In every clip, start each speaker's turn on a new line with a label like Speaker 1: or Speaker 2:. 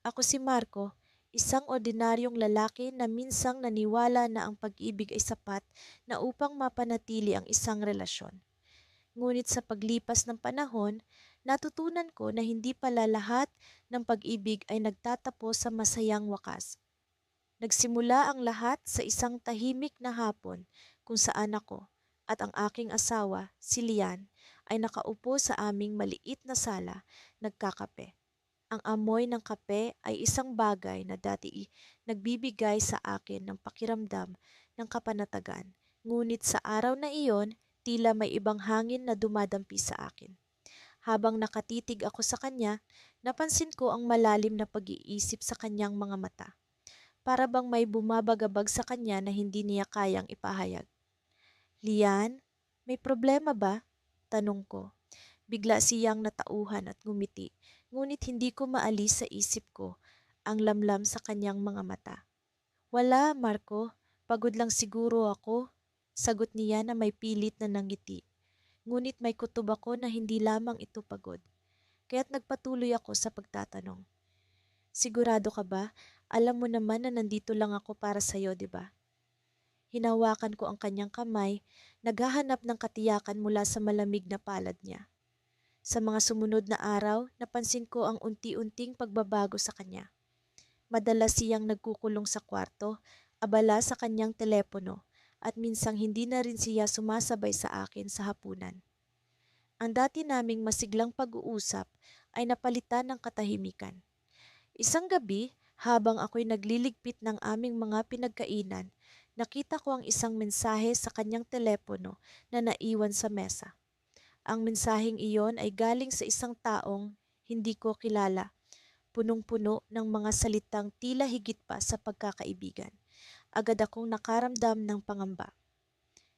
Speaker 1: Ako si Marco, isang ordinaryong lalaki na minsang naniwala na ang pag-ibig ay sapat na upang mapanatili ang isang relasyon. Ngunit sa paglipas ng panahon, natutunan ko na hindi pala lahat ng pag-ibig ay nagtatapos sa masayang wakas. Nagsimula ang lahat sa isang tahimik na hapon kung saan ako at ang aking asawa, si Lian, ay nakaupo sa aming maliit na sala, nagkakape. Ang amoy ng kape ay isang bagay na nagbibigay sa akin ng pakiramdam ng kapanatagan. Ngunit sa araw na iyon, tila may ibang hangin na dumadampi sa akin. Habang nakatitig ako sa kanya, napansin ko ang malalim na pag-iisip sa kanyang mga mata. Para bang may bumabagabag sa kanya na hindi niya kayang ipahayag. Lian, may problema ba? Tanong ko. Bigla siyang natauhan at ngumiti, ngunit hindi ko maalis sa isip ko ang lamlam sa kanyang mga mata. Wala, Marco. Pagod lang siguro ako. Sagot niya na may pilit na nangiti. Ngunit may kutob ako na hindi lamang ito pagod. Kaya't nagpatuloy ako sa pagtatanong. Sigurado ka ba? Alam mo naman na nandito lang ako para sa'yo, di ba? Hinawakan ko ang kanyang kamay, naghahanap ng katiyakan mula sa malamig na palad niya. Sa mga sumunod na araw, napansin ko ang unti-unting pagbabago sa kanya. Madalas siyang nagkukulong sa kwarto, abala sa kanyang telepono, at minsang hindi na rin siya sumasabay sa akin sa hapunan. Ang dati naming masiglang pag-uusap ay napalitan ng katahimikan. Isang gabi, habang ako'y nagliligpit ng aming mga pinagkainan, nakita ko ang isang mensahe sa kanyang telepono na naiwan sa mesa. Ang mensaheng iyon ay galing sa isang taong hindi ko kilala, punong-puno ng mga salitang tila higit pa sa pagkakaibigan. Agad akong nakaramdam ng pangamba.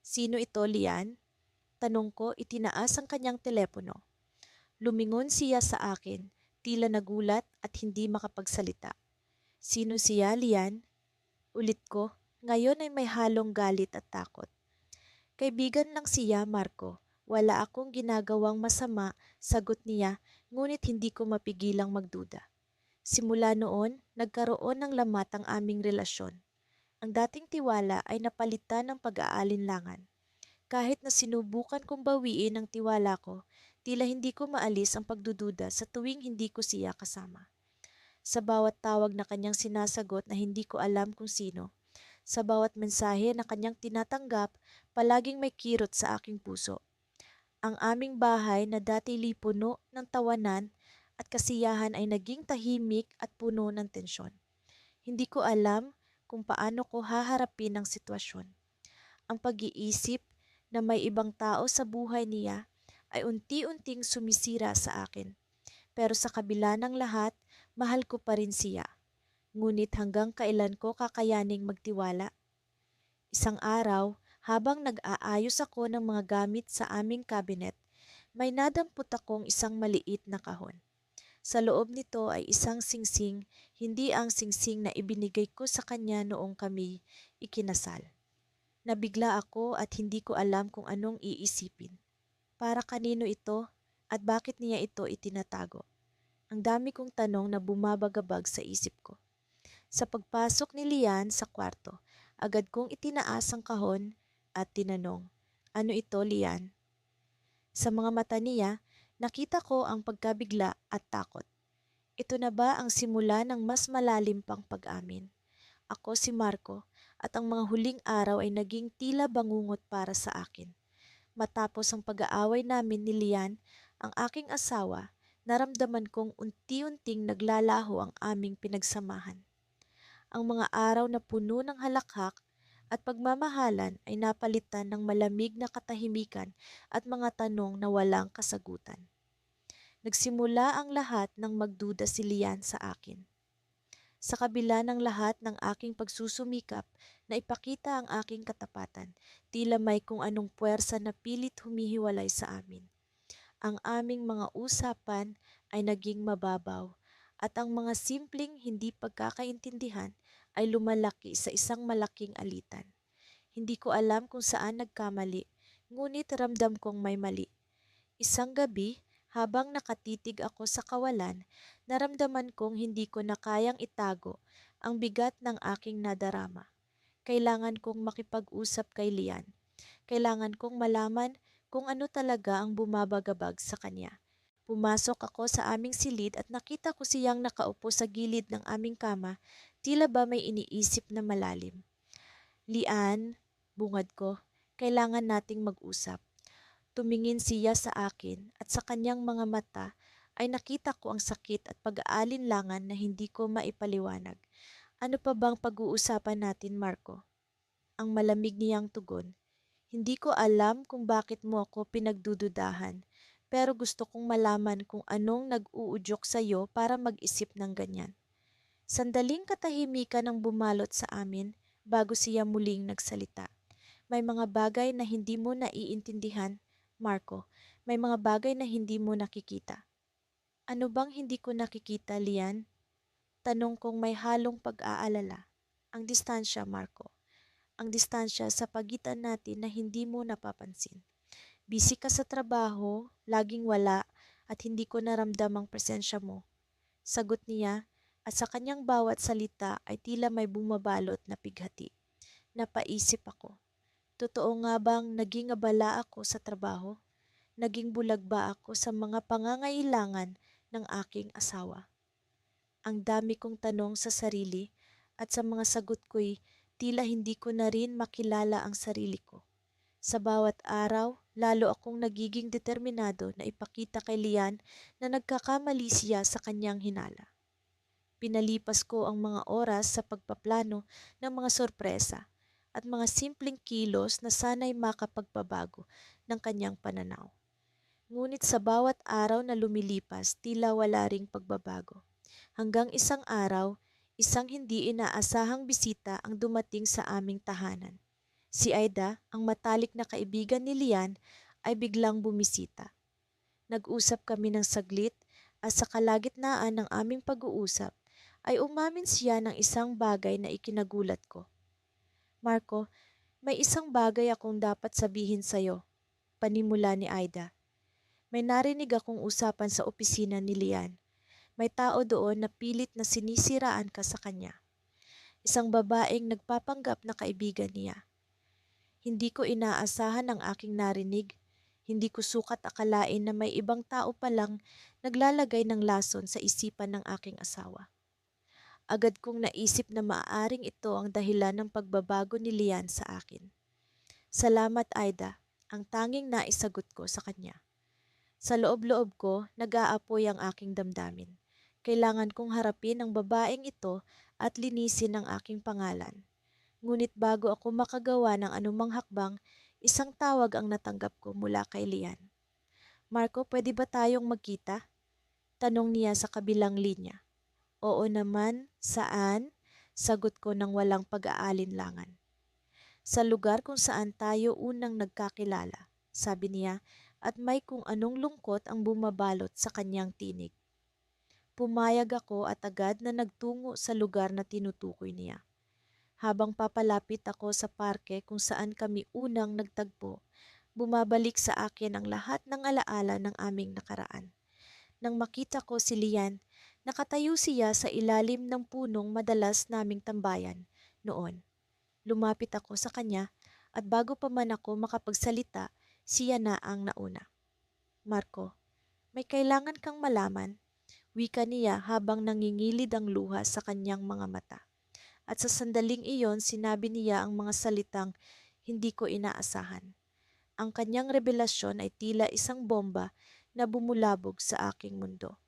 Speaker 1: Sino ito, Lian? Tanong ko, itinaas ang kanyang telepono. Lumingon siya sa akin, tila nagulat at hindi makapagsalita. Sino siya, Lian? Ulit ko, ngayon ay may halong galit at takot. Kaibigan lang siya, Marco. Wala akong ginagawang masama, sagot niya, ngunit hindi ko mapigilang magduda. Simula noon, nagkaroon ng lamat ang aming relasyon. Ang dating tiwala ay napalitan ng pag-aalinlangan. Kahit na sinubukan kong bawiin ang tiwala ko, tila hindi ko maalis ang pagdududa sa tuwing hindi ko siya kasama. Sa bawat tawag na kanyang sinasagot na hindi ko alam kung sino, sa bawat mensahe na kanyang tinatanggap, palaging may kirot sa aking puso. Ang aming bahay na dati puno ng tawanan at kasiyahan ay naging tahimik at puno ng tensyon. Hindi ko alam kung paano ko haharapin ang sitwasyon. Ang pag-iisip na may ibang tao sa buhay niya ay unti-unting sumisira sa akin. Pero sa kabila ng lahat, mahal ko pa rin siya. Ngunit hanggang kailan ko kakayaning magtiwala? Isang araw, habang nag-aayos ako ng mga gamit sa aming cabinet, may nadampot akong isang maliit na kahon. Sa loob nito ay isang singsing, hindi ang singsing na ibinigay ko sa kanya noong kami ikinasal. Nabigla ako at hindi ko alam kung anong iisipin. Para kanino ito at bakit niya ito itinatago? Ang dami kong tanong na bumabagabag sa isip ko. Sa pagpasok ni Lian sa kwarto, agad kong itinaas ang kahon at tinanong, "Ano ito, Lian?" Sa mga mata niya, nakita ko ang pagkabigla at takot. Ito na ba ang simula ng mas malalim pang pag-amin? Ako si Marco at ang mga huling araw ay naging tila bangungot para sa akin. Matapos ang pag-aaway namin ni Lian, ang aking asawa, naramdaman kong unti-unting naglalaho ang aming pinagsamahan. Ang mga araw na puno ng halakhak at pagmamahalan ay napalitan ng malamig na katahimikan at mga tanong na walang kasagutan. Nagsimula ang lahat ng magduda si Lian sa akin. Sa kabila ng lahat ng aking pagsusumikap na ipakita ang aking katapatan, tila may kung anong puwersa na pilit humihiwalay sa amin. Ang aming mga usapan ay naging mababaw at ang mga simpleng hindi pagkakaintindihan ay lumalaki sa isang malaking alitan. Hindi ko alam kung saan nagkamali, ngunit ramdam kong may mali. Isang gabi, habang nakatitig ako sa kawalan, Naramdaman kong hindi ko na kayang itago ang bigat ng aking nadarama. Kailangan kong makipag-usap kay Lian. Kailangan kong malaman kung ano talaga ang bumabagabag sa kanya. Pumasok ako sa aming silid at nakita ko siyang nakaupo sa gilid ng aming kama, tila ba may iniisip na malalim. Lian, bungad ko, kailangan nating mag-usap. Tumingin siya sa akin at sa kanyang mga mata ay nakita ko ang sakit at pag-aalinlangan na hindi ko maipaliwanag. Ano pa bang pag-uusapan natin, Marco? Ang malamig niyang tugon. Hindi ko alam kung bakit mo ako pinagdududahan, pero gusto kong malaman kung anong nag-uudyok sa'yo para mag-isip ng ganyan. Sandaling katahimikan ang bumalot sa amin bago siya muling nagsalita. May mga bagay na hindi mo naiintindihan, Marco. May mga bagay na hindi mo nakikita. Ano bang hindi ko nakikita, Lian? Tanong kong may halong pag-aalala. Ang distansya, Marco. Ang distansya sa pagitan natin na hindi mo napapansin. Busy ka sa trabaho, laging wala, at hindi ko naramdam ang presensya mo. Sagot niya, at sa kanyang bawat salita ay tila may bumabalot na pighati. Napaisip ako. Totoo nga bang naging abala ako sa trabaho? Naging bulag ba ako sa mga pangangailangan ng aking asawa? Ang dami kong tanong sa sarili at sa mga sagot ko'y tila hindi ko na rin makilala ang sarili ko. Sa bawat araw, lalo akong nagiging determinado na ipakita kay Lian na nagkakamali siya sa kanyang hinala. Pinalipas ko ang mga oras sa pagpaplano ng mga sorpresa at mga simpleng kilos na sana'y makapagpabago ng kanyang pananaw. Ngunit sa bawat araw na lumilipas, tila wala ring pagbabago. Hanggang isang araw, isang hindi inaasahang bisita ang dumating sa aming tahanan. Si Aida, ang matalik na kaibigan ni Lian, ay biglang bumisita. Nag-usap kami ng saglit at sa kalagitnaan ng aming pag-uusap ay umamin siya ng isang bagay na ikinagulat ko. Marco, may isang bagay akong dapat sabihin sa'yo, panimula ni Aida. May narinig akong usapan sa opisina ni Lian. May tao doon na pilit na sinisiraan ka sa kanya. Isang babaeng nagpapanggap na kaibigan niya. Hindi ko inaasahan ang aking narinig. Hindi ko sukat akalain na may ibang tao palang naglalagay ng lason sa isipan ng aking asawa. Agad kong naisip na maaaring ito ang dahilan ng pagbabago ni Lian sa akin. Salamat, Aida, ang tanging naisagot ko sa kanya. Sa loob-loob ko, nag-aapoy ang aking damdamin. Kailangan kong harapin ang babaeng ito at linisin ang aking pangalan. Ngunit bago ako makagawa ng anumang hakbang, isang tawag ang natanggap ko mula kay Lian. Marco, pwede ba tayong magkita? Tanong niya sa kabilang linya. Oo naman, saan? Sagot ko ng walang pag-aalinlangan. Sa lugar kung saan tayo unang nagkakilala, sabi niya, at may kung anong lungkot ang bumabalot sa kanyang tinig. Pumayag ako at agad na nagtungo sa lugar na tinutukoy niya. Habang papalapit ako sa parke kung saan kami unang nagtagpo, bumabalik sa akin ang lahat ng alaala ng aming nakaraan. Nang makita ko si Lian, nakatayo siya sa ilalim ng punong madalas naming tambayan noon. Lumapit ako sa kanya at bago pa man ako makapagsalita, siya na ang nauna. Marco, may kailangan kang malaman, wika niya habang nangingilid ang luha sa kanyang mga mata. At sa sandaling iyon, sinabi niya ang mga salitang hindi ko inaasahan. Ang kanyang revelasyon ay tila isang bomba na bumulabog sa aking mundo.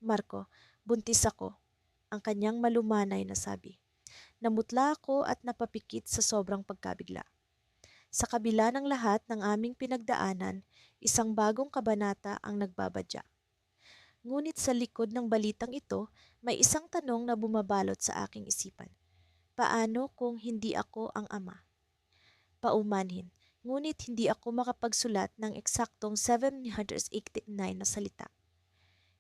Speaker 1: Marco, buntis ako, ang kanyang malumanay na sabi. Namutla ako at napapikit sa sobrang pagkabigla. Sa kabila ng lahat ng aming pinagdaanan, isang bagong kabanata ang nagbabadya. Ngunit sa likod ng balitang ito, may isang tanong na bumabalot sa aking isipan. Paano kung hindi ako ang ama? Paumanhin, ngunit hindi ako makapagsulat ng eksaktong 789 na salita.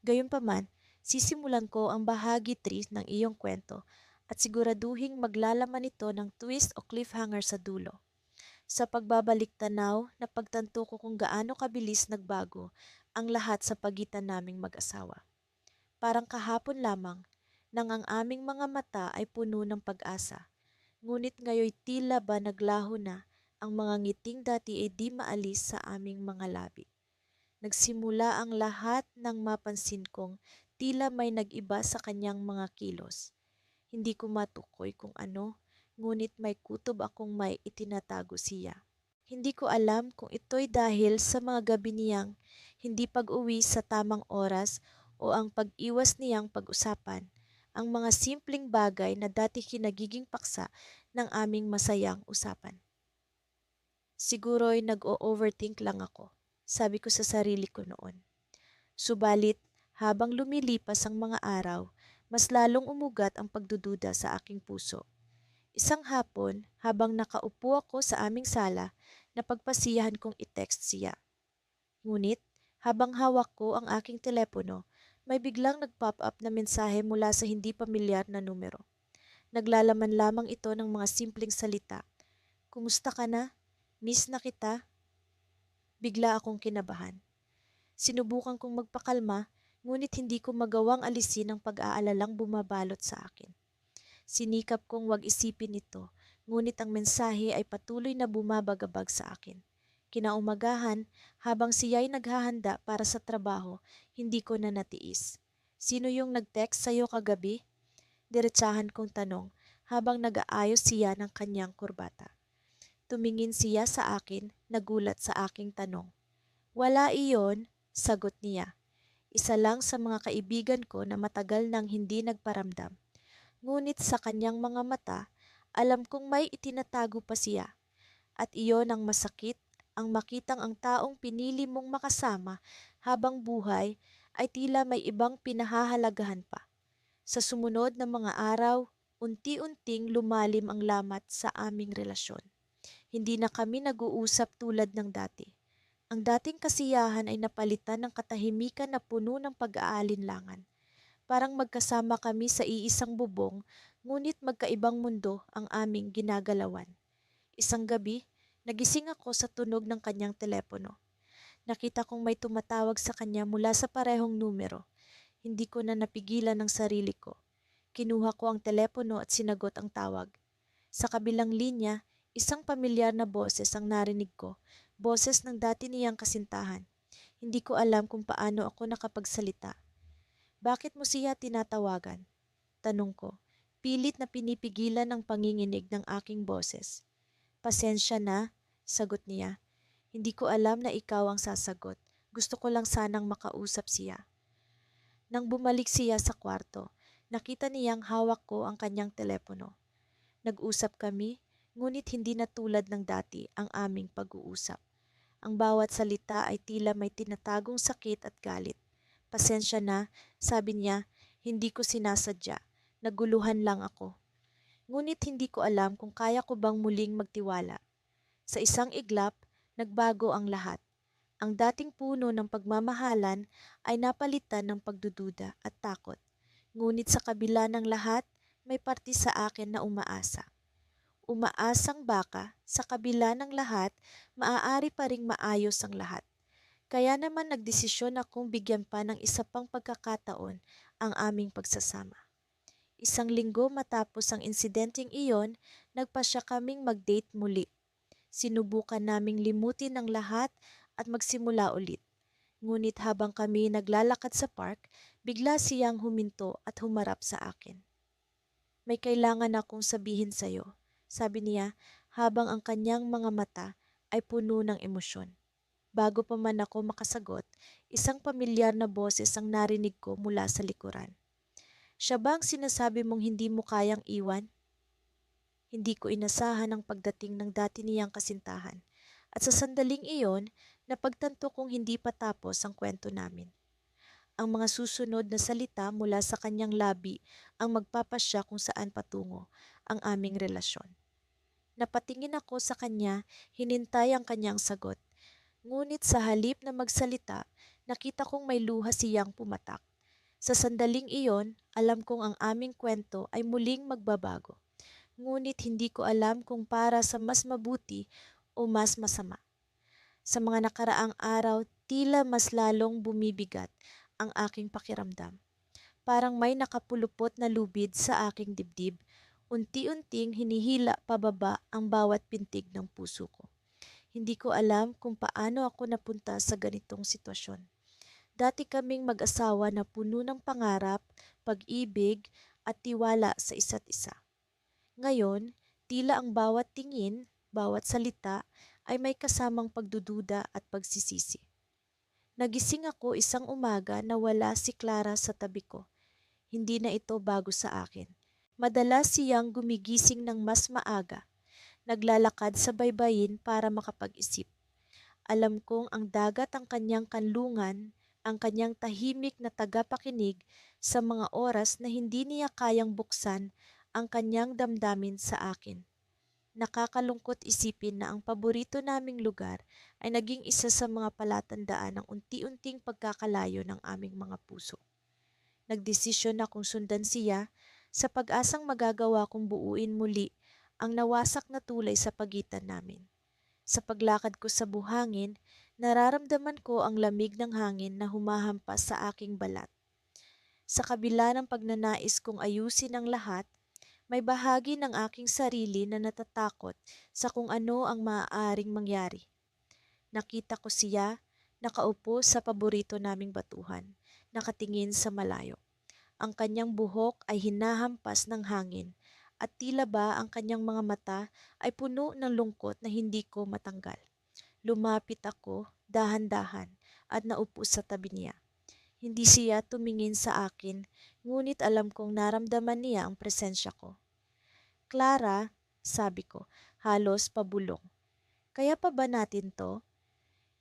Speaker 1: Gayunpaman, sisimulan ko ang bahagi 3 ng iyong kwento at siguraduhing maglalaman ito ng twist o cliffhanger sa dulo. Sa pagbabalik tanaw, napagtanto ko kung gaano kabilis nagbago ang lahat sa pagitan naming mag-asawa. parang kahapon lamang, nang ang aming mga mata ay puno ng pag-asa. Ngunit ngayon tila ba naglaho na ang mga ngiting dati ay di maalis sa aming mga labi. Nagsimula ang lahat ng mapansin kong tila may nag-iba sa kanyang mga kilos. Hindi ko matukoy kung ano, ngunit may kutob akong may itinatago siya. Hindi ko alam kung ito'y dahil sa mga gabi niyang hindi pag-uwi sa tamang oras o ang pag-iwas niyang pag-usapan ang mga simpleng bagay na dati kinagiging paksa ng aming masayang usapan. Siguro'y nag-o-overthink lang ako, sabi ko sa sarili ko noon. Subalit, habang lumilipas ang mga araw, mas lalong umugat ang pagdududa sa aking puso. Isang hapon, habang nakaupo ako sa aming sala, napagpasiyahan kong i-text siya. Ngunit, habang hawak ko ang aking telepono, may biglang nag-pop up na mensahe mula sa hindi pamilyar na numero. Naglalaman lamang ito ng mga simpleng salita. Kumusta ka na? Miss na kita? Bigla akong kinabahan. Sinubukan kong magpakalma, ngunit hindi ko magawang alisin ang pag-aalalang bumabalot sa akin. Sinikap kong wag isipin ito, ngunit ang mensahe ay patuloy na bumabagabag sa akin. Kinaumagahan, habang siya'y naghahanda para sa trabaho, hindi ko na natiis. Sino yung nag-text sa'yo kagabi? Diretsahan kong tanong habang nag-aayos siya ng kanyang kurbata. Tumingin siya sa akin, nagulat sa aking tanong. Wala iyon, sagot niya. Isa lang sa mga kaibigan ko na matagal nang hindi nagparamdam. Ngunit sa kanyang mga mata, alam kong may itinatago pa siya. At iyon ang masakit, ang makitang ang taong pinili mong makasama habang buhay ay tila may ibang pinahahalagahan pa. Sa sumunod na mga araw, unti-unting lumalim ang lamat sa aming relasyon. Hindi na kami nag-uusap tulad ng dati. Ang dating kasiyahan ay napalitan ng katahimikan na puno ng pag-aalinlangan. Parang magkasama kami sa iisang bubong, ngunit magkaibang mundo ang aming ginagalawan. Isang gabi, nagising ako sa tunog ng kanyang telepono. Nakita kong may tumatawag sa kanya mula sa parehong numero. Hindi ko na napigilan ang sarili ko. Kinuha ko ang telepono at sinagot ang tawag. Sa kabilang linya, isang pamilyar na boses ang narinig ko, boses ng dati niyang kasintahan. Hindi ko alam kung paano ako nakapagsalita. Bakit mo siya tinatawagan? Tanong ko. Pilit na pinipigilan ang panginginig ng aking boses. Pasensya na, sagot niya. Hindi ko alam na ikaw ang sasagot. Gusto ko lang sanang makausap siya. Nang bumalik siya sa kwarto, nakita niyang hawak ko ang kanyang telepono. Nag-usap kami, ngunit hindi na tulad ng dati ang aming pag-uusap. Ang bawat salita ay tila may tinatagong sakit at galit. Pasensya na, sabi niya, hindi ko sinasadya. Naguluhan lang ako. Ngunit hindi ko alam kung kaya ko bang muling magtiwala. Sa isang iglap, nagbago ang lahat. Ang dating puno ng pagmamahalan ay napalitan ng pagdududa at takot. Ngunit sa kabila ng lahat, may parte sa akin na umaasa. Umaasang baka, sa kabila ng lahat, maaari pa ring maayos ang lahat. Kaya naman nagdesisyon akong bigyan pa ng isa pang pagkakataon ang aming pagsasama. Isang linggo matapos ang insidenteng iyon, nagpasya kaming mag-date muli. Sinubukan naming limutin ang lahat at magsimula ulit. Ngunit habang kami naglalakad sa park, bigla siyang huminto at humarap sa akin. May kailangan akong sabihin sa'yo, sabi niya habang ang kanyang mga mata ay puno ng emosyon. Bago pa man ako makasagot, isang pamilyar na boses ang narinig ko mula sa likuran. Siya ba ang sinasabi mong hindi mo kayang iwan? Hindi ko inasahan ang pagdating ng dati niyang kasintahan. At sa sandaling iyon, napagtanto kong hindi pa tapos ang kwento namin. Ang mga susunod na salita mula sa kanyang labi ang magpapasya kung saan patungo ang aming relasyon. Napatingin ako sa kanya, hinintay ang kanyang sagot. Ngunit sa halip na magsalita, nakita kong may luha siyang pumatak. Sa sandaling iyon, alam kong ang aming kwento ay muling magbabago. Ngunit hindi ko alam kung para sa mas mabuti o mas masama. Sa mga nakaraang araw, tila mas lalong bumibigat ang aking pakiramdam. Parang may nakapulupot na lubid sa aking dibdib. Unti-unting hinihila pababa ang bawat pintig ng puso ko. Hindi ko alam kung paano ako napunta sa ganitong sitwasyon. Dati kaming mag-asawa na puno ng pangarap, pag-ibig at tiwala sa isa't isa. Ngayon, tila ang bawat tingin, bawat salita ay may kasamang pagdududa at pagsisisi. Nagising ako isang umaga na wala si Clara sa tabi ko. Hindi na ito bago sa akin. Madalas siyang gumigising ng mas maaga, naglalakad sa baybayin para makapag-isip. Alam kong ang dagat ang kanyang kanlungan, ang kanyang tahimik na tagapakinig sa mga oras na hindi niya kayang buksan ang kanyang damdamin sa akin. Nakakalungkot isipin na ang paborito naming lugar ay naging isa sa mga palatandaan ng unti-unting pagkakalayo ng aming mga puso. Nagdesisyon akong sundan siya sa pag-asang magagawa kong buuin muli ang nawasak na tulay sa pagitan namin. Sa paglakad ko sa buhangin, nararamdaman ko ang lamig ng hangin na humahampas sa aking balat. Sa kabila ng pagnanais kong ayusin ang lahat, may bahagi ng aking sarili na natatakot sa kung ano ang maaaring mangyari. Nakita ko siya, nakaupo sa paborito naming batuhan, nakatingin sa malayo. Ang kanyang buhok ay hinahampas ng hangin at tila ba ang kanyang mga mata ay puno ng lungkot na hindi ko matanggal. Lumapit ako, dahan-dahan, at naupo sa tabi niya. Hindi siya tumingin sa akin, ngunit alam kong naramdaman niya ang presensya ko. Clara, sabi ko, halos pabulong. Kaya pa ba natin to?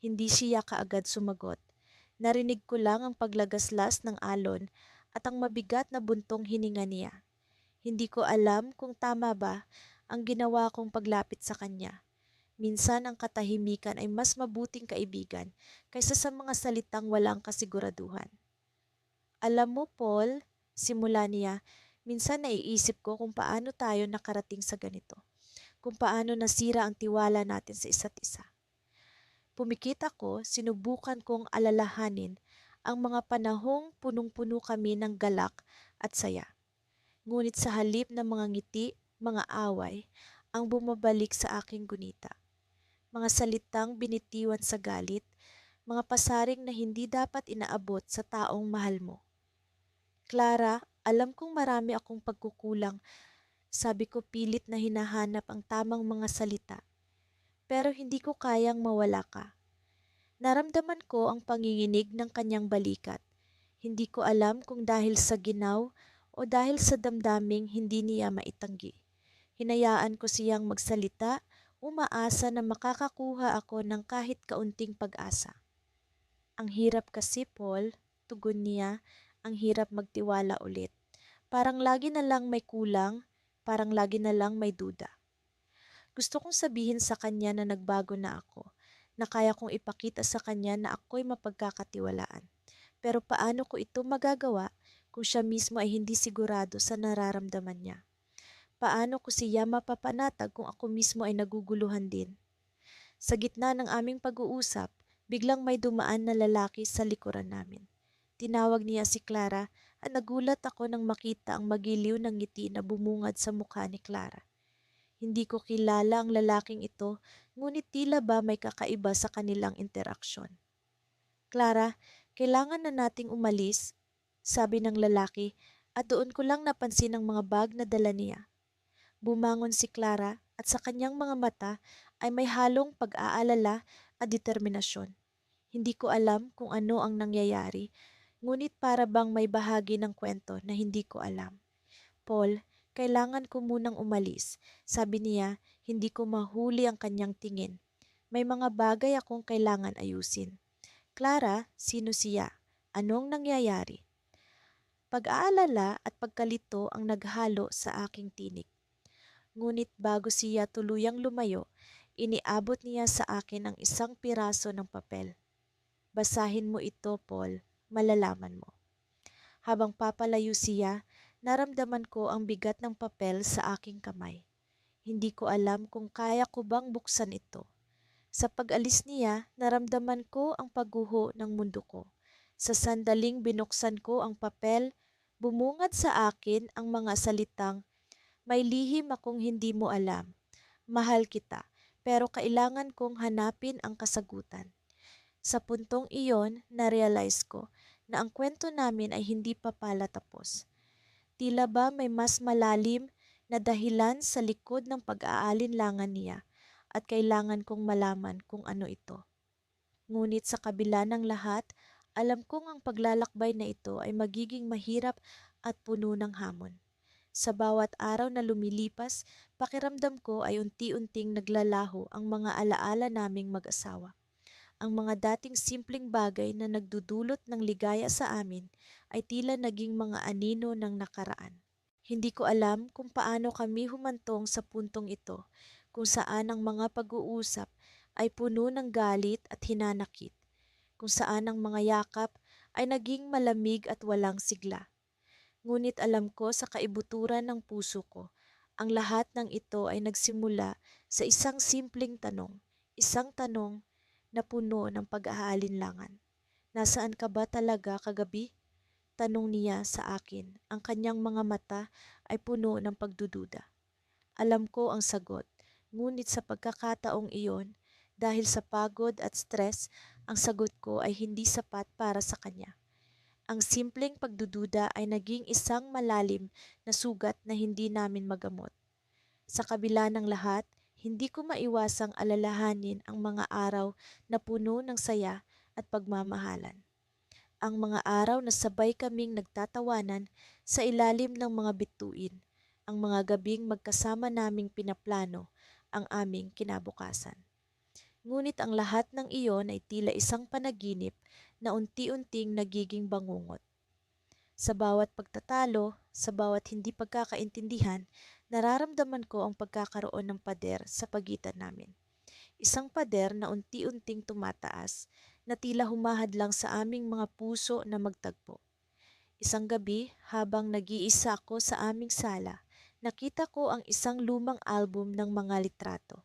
Speaker 1: Hindi siya kaagad sumagot. Narinig ko lang ang paglagaslas ng alon at ang mabigat na buntong hininga niya. Hindi ko alam kung tama ba ang ginawa kong paglapit sa kanya. Minsan ang katahimikan ay mas mabuting kaibigan kaysa sa mga salitang walang kasiguraduhan. Alam mo, Paul, simula niya, minsan naiisip ko kung paano tayo nakarating sa ganito. Kung paano nasira ang tiwala natin sa isa't isa. Pumikit ako, sinubukan kong alalahanin ang mga panahong punong-puno kami ng galak at saya. Ngunit sa halip ng mga ngiti, mga away, ang bumabalik sa aking gunita. Mga salitang binitiwan sa galit, mga pasaring na hindi dapat inaabot sa taong mahal mo. Clara, alam kong marami akong pagkukulang, sabi ko pilit na hinahanap ang tamang mga salita. Pero hindi ko kayang mawala ka. Naramdaman ko ang panginginig ng kanyang balikat. Hindi ko alam kung dahil sa ginaw o dahil sa damdaming hindi niya maitanggi. Hinayaan ko siyang magsalita, umaasa na makakakuha ako ng kahit kaunting pag-asa. Ang hirap kasi, Paul, tugon niya, ang hirap magtiwala ulit. Parang lagi na lang may kulang, parang lagi na lang may duda. Gusto kong sabihin sa kanya na nagbago na ako, na kaya kong ipakita sa kanya na ako'y mapagkakatiwalaan. Pero paano ko ito magagawa kung siya mismo ay hindi sigurado sa nararamdaman niya? Paano ko siya mapapanatag kung ako mismo ay naguguluhan din? Sa gitna ng aming pag-uusap, biglang may dumaan na lalaki sa likuran namin. Tinawag niya si Clara at nagulat ako nang makita ang magiliw ng ngiti na bumungad sa mukha ni Clara. Hindi ko kilala ang lalaking ito, ngunit tila ba may kakaiba sa kanilang interaksyon. Clara, kailangan na nating umalis, sabi ng lalaki at doon ko lang napansin ang mga bag na dala niya. Bumangon si Clara at sa kanyang mga mata ay may halong pag-aalala at determinasyon. Hindi ko alam kung ano ang nangyayari, ngunit para bang may bahagi ng kwento na hindi ko alam. Paul, kailangan ko munang umalis. Sabi niya, hindi ko mahuli ang kanyang tingin. May mga bagay akong kailangan ayusin. Clara, sino siya? Anong nangyayari? Pag-aalala at pagkalito ang naghalo sa aking tinig. Ngunit bago siya tuluyang lumayo, iniabot niya sa akin ang isang piraso ng papel. Basahin mo ito, Paul. Malalaman mo. Habang papalayo siya, naramdaman ko ang bigat ng papel sa aking kamay. Hindi ko alam kung kaya ko bang buksan ito. Sa pag-alis niya, naramdaman ko ang pagguho ng mundo ko. Sa sandaling binuksan ko ang papel, Bumungad sa akin ang mga salitang, "May lihim akong hindi mo alam. Mahal kita, pero kailangan kong hanapin ang kasagutan." Sa puntong iyon, na-realize ko na ang kwento namin ay hindi pa pala tapos. Tila ba may mas malalim na dahilan sa likod ng pag-aalinlangan niya at kailangan kong malaman kung ano ito. Ngunit sa kabila ng lahat, alam kong ang paglalakbay na ito ay magiging mahirap at puno ng hamon. Sa bawat araw na lumilipas, pakiramdam ko ay unti-unting naglalaho ang mga alaala naming mag-asawa. Ang mga dating simpleng bagay na nagdudulot ng ligaya sa amin ay tila naging mga anino ng nakaraan. Hindi ko alam kung paano kami humantong sa puntong ito, kung saan ang mga pag-uusap ay puno ng galit at hinanakit, kung saan ang mga yakap ay naging malamig at walang sigla. Ngunit alam ko sa kaibuturan ng puso ko, ang lahat ng ito ay nagsimula sa isang simpleng tanong, isang tanong na puno ng pag-aalinlangan. "Nasaan ka ba talaga kagabi?" Tanong niya sa akin. Ang kanyang mga mata ay puno ng pagdududa. Alam ko ang sagot, ngunit sa pagkakataong iyon, dahil sa pagod at stress, ang sagot ko ay hindi sapat para sa kanya. Ang simpleng pagdududa ay naging isang malalim na sugat na hindi namin magamot. Sa kabila ng lahat, hindi ko maiwasang alalahanin ang mga araw na puno ng saya at pagmamahalan. Ang mga araw na sabay kaming nagtatawanan sa ilalim ng mga bituin, ang mga gabing magkasama naming pinaplano ang aming kinabukasan. Ngunit ang lahat ng iyon ay tila isang panaginip na unti-unting nagiging bangungot. Sa bawat pagtatalo, sa bawat hindi pagkakaintindihan, nararamdaman ko ang pagkakaroon ng pader sa pagitan namin. Isang pader na unti-unting tumataas, na tila humahadlang sa aming mga puso na magtagpo. Isang gabi, habang nag-iisa ako sa aming sala, nakita ko ang isang lumang album ng mga litrato.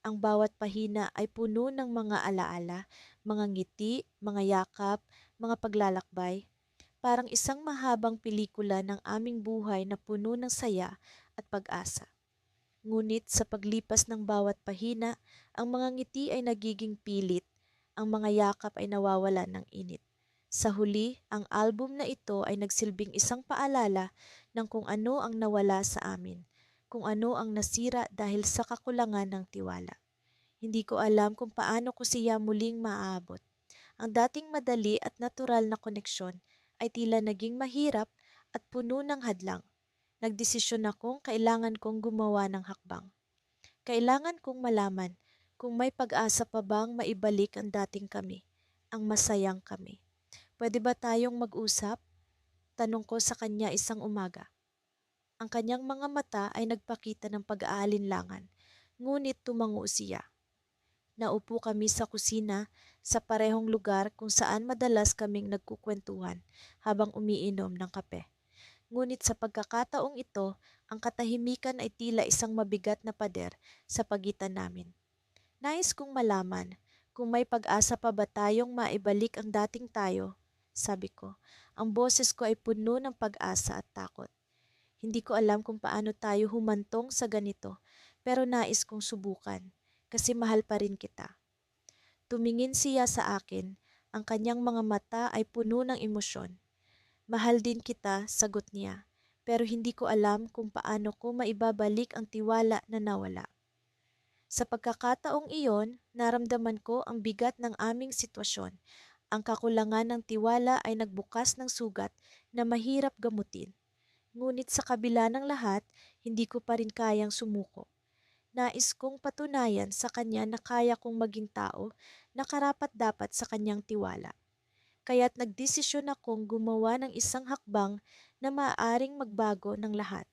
Speaker 1: Ang bawat pahina ay puno ng mga alaala, mga ngiti, mga yakap, mga paglalakbay. Parang isang mahabang pelikula ng aming buhay na puno ng saya at pag-asa. Ngunit sa paglipas ng bawat pahina, ang mga ngiti ay nagiging pilit, ang mga yakap ay nawawalan ng init. Sa huli, ang album na ito ay nagsilbing isang paalala ng kung ano ang nawala sa amin, kung ano ang nasira dahil sa kakulangan ng tiwala. Hindi ko alam kung paano ko siya muling maaabot. Ang dating madali at natural na koneksyon ay tila naging mahirap at puno ng hadlang. Nagdesisyon akong kailangan kong gumawa ng hakbang. Kailangan kong malaman kung may pag-asa pa bang maibalik ang dating kami, ang masayang kami. "Pwede ba tayong mag-usap?" Tanong ko sa kanya isang umaga. Ang kanyang mga mata ay nagpakita ng pag-aalinlangan, ngunit tumango siya. Naupo kami sa kusina sa parehong lugar kung saan madalas kaming nagkukwentuhan habang umiinom ng kape. Ngunit sa pagkakataong ito, ang katahimikan ay tila isang mabigat na pader sa pagitan namin. "Nais kong malaman kung may pag-asa pa ba tayong maibalik ang dating tayo," sabi ko. Ang boses ko ay puno ng pag-asa at takot. Hindi ko alam kung paano tayo humantong sa ganito, pero nais kong subukan kasi mahal pa rin kita. Tumingin siya sa akin, ang kanyang mga mata ay puno ng emosyon. "Mahal din kita," sagot niya, "pero hindi ko alam kung paano ko maibabalik ang tiwala na nawala." Sa pagkakataong iyon, naramdaman ko ang bigat ng aming sitwasyon. Ang kakulangan ng tiwala ay nagbukas ng sugat na mahirap gamutin. Ngunit sa kabila ng lahat, hindi ko pa rin kayang sumuko. Nais kong patunayan sa kanya na kaya kong maging tao na karapat-dapat sa kanyang tiwala. Kaya't nagdesisyon akong gumawa ng isang hakbang na maaaring magbago ng lahat.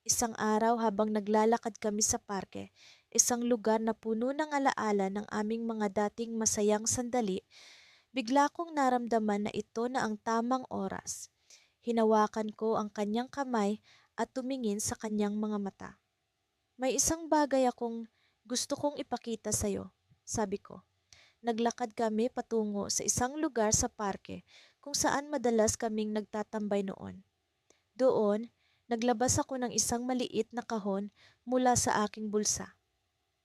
Speaker 1: Isang araw habang naglalakad kami sa parke, isang lugar na puno ng alaala ng aming mga dating masayang sandali, bigla kong naramdaman na ito na ang tamang oras. Hinawakan ko ang kanyang kamay at tumingin sa kanyang mga mata. "May isang bagay akong gusto kong ipakita sa'yo," sabi ko. Naglakad kami patungo sa isang lugar sa parke kung saan madalas kaming nagtatambay noon. Doon, naglabas ako ng isang maliit na kahon mula sa aking bulsa.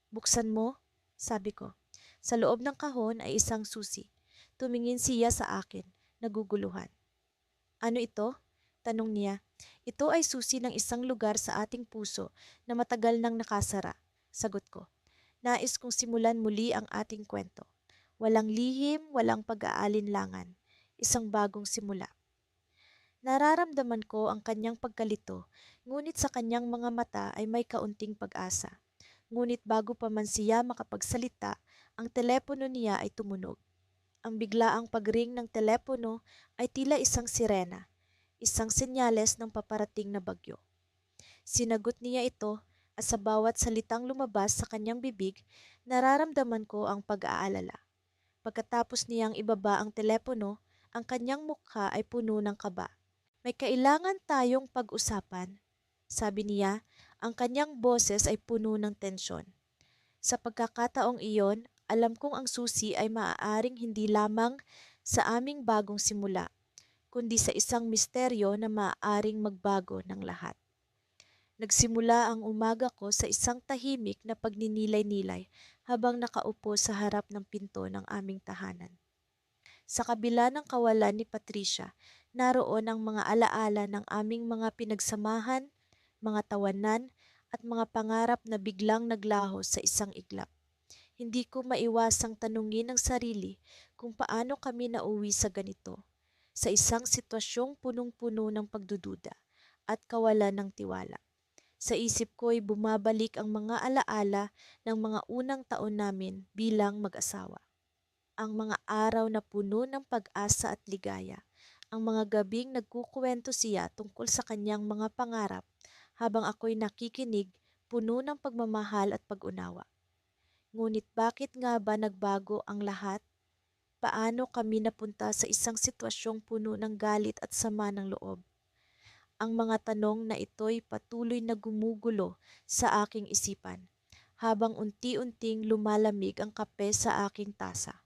Speaker 1: Buksan mo, sabi ko. Sa loob ng kahon ay isang susi. Tumingin siya sa akin, naguguluhan. Ano ito? Tanong niya. Ito ay susi ng isang lugar sa ating puso na matagal nang nakasara. Sagot ko. Nais kong simulan muli ang ating kwento. Walang lihim, walang pag-aalinlangan. Isang bagong simula. Nararamdaman ko ang kanyang pagkalito, ngunit sa kanyang mga mata ay may kaunting pag-asa. Ngunit bago pa man siya makapagsalita, ang telepono niya ay tumunog. Ang biglaang pagring ng telepono ay tila isang sirena, isang senyales ng paparating na bagyo. Sinagot niya ito at sa bawat salitang lumabas sa kanyang bibig, nararamdaman ko ang pag-aalala. Pagkatapos niyang ibaba ang telepono, ang kanyang mukha ay puno ng kaba. May kailangan tayong pag-usapan, sabi niya, ang kanyang boses ay puno ng tensyon. Sa pagkakataong iyon, alam kong ang susi ay maaaring hindi lamang sa aming bagong simula, kundi sa isang misteryo na maaaring magbago ng lahat. Nagsimula ang umaga ko sa isang tahimik na pagninilay-nilay habang nakaupo sa harap ng pinto ng aming tahanan. Sa kabila ng kawalan ni Patricia, naroon ang mga alaala ng aming mga pinagsamahan, mga tawanan, at mga pangarap na biglang naglaho sa isang iglap. Hindi ko maiwasang tanungin ang sarili kung paano kami nauwi sa ganito, sa isang sitwasyong punong-puno ng pagdududa at kawalan ng tiwala. Sa isip ko'y bumabalik ang mga alaala ng mga unang taon namin bilang mag-asawa. Ang mga araw na puno ng pag-asa at ligaya. Ang mga gabing nagkukuwento siya tungkol sa kanyang mga pangarap habang ako'y nakikinig puno ng pagmamahal at pag-unawa. Ngunit bakit nga ba nagbago ang lahat? Paano kami napunta sa isang sitwasyong puno ng galit at sama ng loob? Ang mga tanong na ito'y patuloy na gumugulo sa aking isipan habang unti-unting lumalamig ang kape sa aking tasa.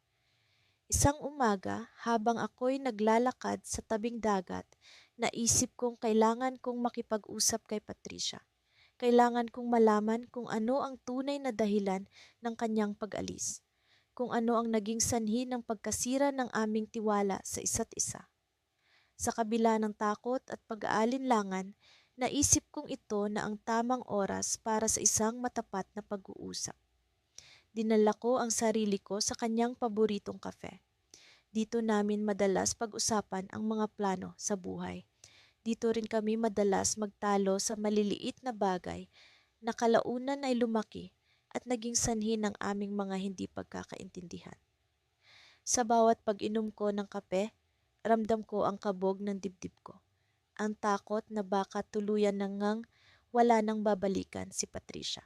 Speaker 1: Isang umaga, habang ako'y naglalakad sa tabing dagat, naisip kong kailangan kong makipag-usap kay Patricia. Kailangan kong malaman kung ano ang tunay na dahilan ng kanyang pag-alis, kung ano ang naging sanhi ng pagkasira ng aming tiwala sa isa't isa. Sa kabila ng takot at pag-aalinlangan, naisip kong ito na ang tamang oras para sa isang matapat na pag-uusap. Dinala ko ang sarili ko sa kanyang paboritong kafe. Dito namin madalas pag-usapan ang mga plano sa buhay. Dito rin kami madalas magtalo sa maliliit na bagay na kalaunan ay lumaki at naging sanhi ng aming mga hindi pagkakaintindihan. Sa bawat pag-inom ko ng kape, ramdam ko ang kabog ng dibdib ko. Ang takot na baka tuluyan na ngang wala nang babalikan si Patricia.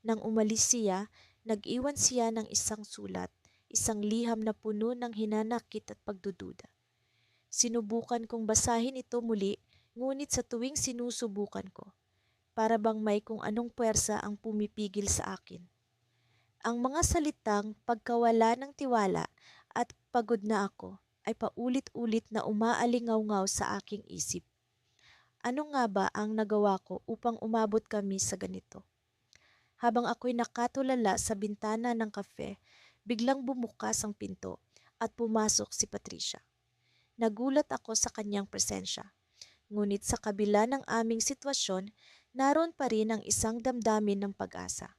Speaker 1: Nang umalis siya, nag-iwan siya ng isang sulat, isang liham na puno ng hinanakit at pagdududa. Sinubukan kong basahin ito muli, ngunit sa tuwing sinusubukan ko, para bang may kung anong puwersa ang pumipigil sa akin. Ang mga salitang pagkawala ng tiwala at pagod na ako ay paulit-ulit na umaalingaw-ngaw sa aking isip. Ano nga ba ang nagawa ko upang umabot kami sa ganito? Habang ako'y nakatulala sa bintana ng kafe, biglang bumukas ang pinto at pumasok si Patricia. Nagulat ako sa kanyang presensya. Ngunit sa kabila ng aming sitwasyon, naroon pa rin ang isang damdamin ng pag-asa.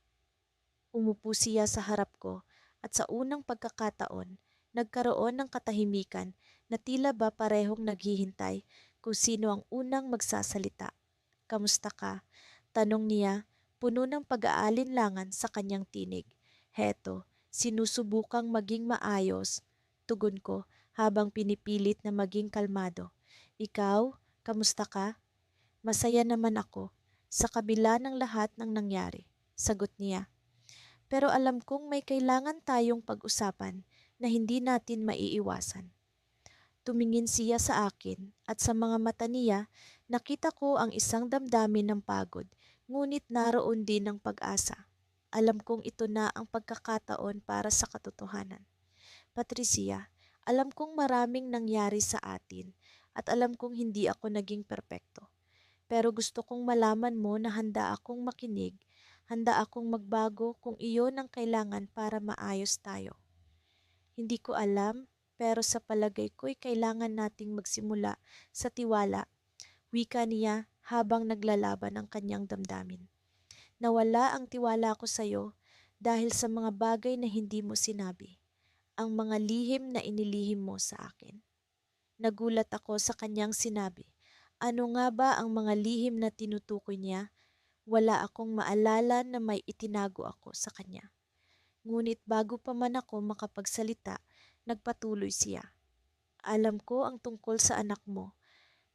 Speaker 1: Umupo siya sa harap ko at sa unang pagkakataon, nagkaroon ng katahimikan na tila ba parehong naghihintay kung sino ang unang magsasalita. Kamusta ka? Tanong niya, puno ng pag-aalinlangan sa kanyang tinig. Heto, sinusubukang maging maayos, tugon ko habang pinipilit na maging kalmado. Ikaw, kamusta ka? Masaya naman ako, sa kabila ng lahat ng nangyari, sagot niya. Pero alam kong may kailangan tayong pag-usapan na hindi natin maiiwasan. Tumingin siya sa akin at sa mga mata niya nakita ko ang isang damdamin ng pagod, ngunit naroon din ng pag-asa. Alam kong ito na ang pagkakataon para sa katotohanan. Patricia, alam kong maraming nangyari sa atin at alam kong hindi ako naging perpekto. Pero gusto kong malaman mo na handa akong makinig, handa akong magbago kung iyon ang kailangan para maayos tayo. Hindi ko alam, pero sa palagay ko'y kailangan nating magsimula sa tiwala, wika niya habang naglalaban ang kanyang damdamin. Nawala ang tiwala ko sa iyo dahil sa mga bagay na hindi mo sinabi, ang mga lihim na inilihim mo sa akin. Nagulat ako sa kanyang sinabi. Ano nga ba ang mga lihim na tinutukoy niya? Wala akong maalala na may itinago ako sa kanya. Ngunit bago pa man ako makapagsalita, nagpatuloy siya. Alam ko ang tungkol sa anak mo.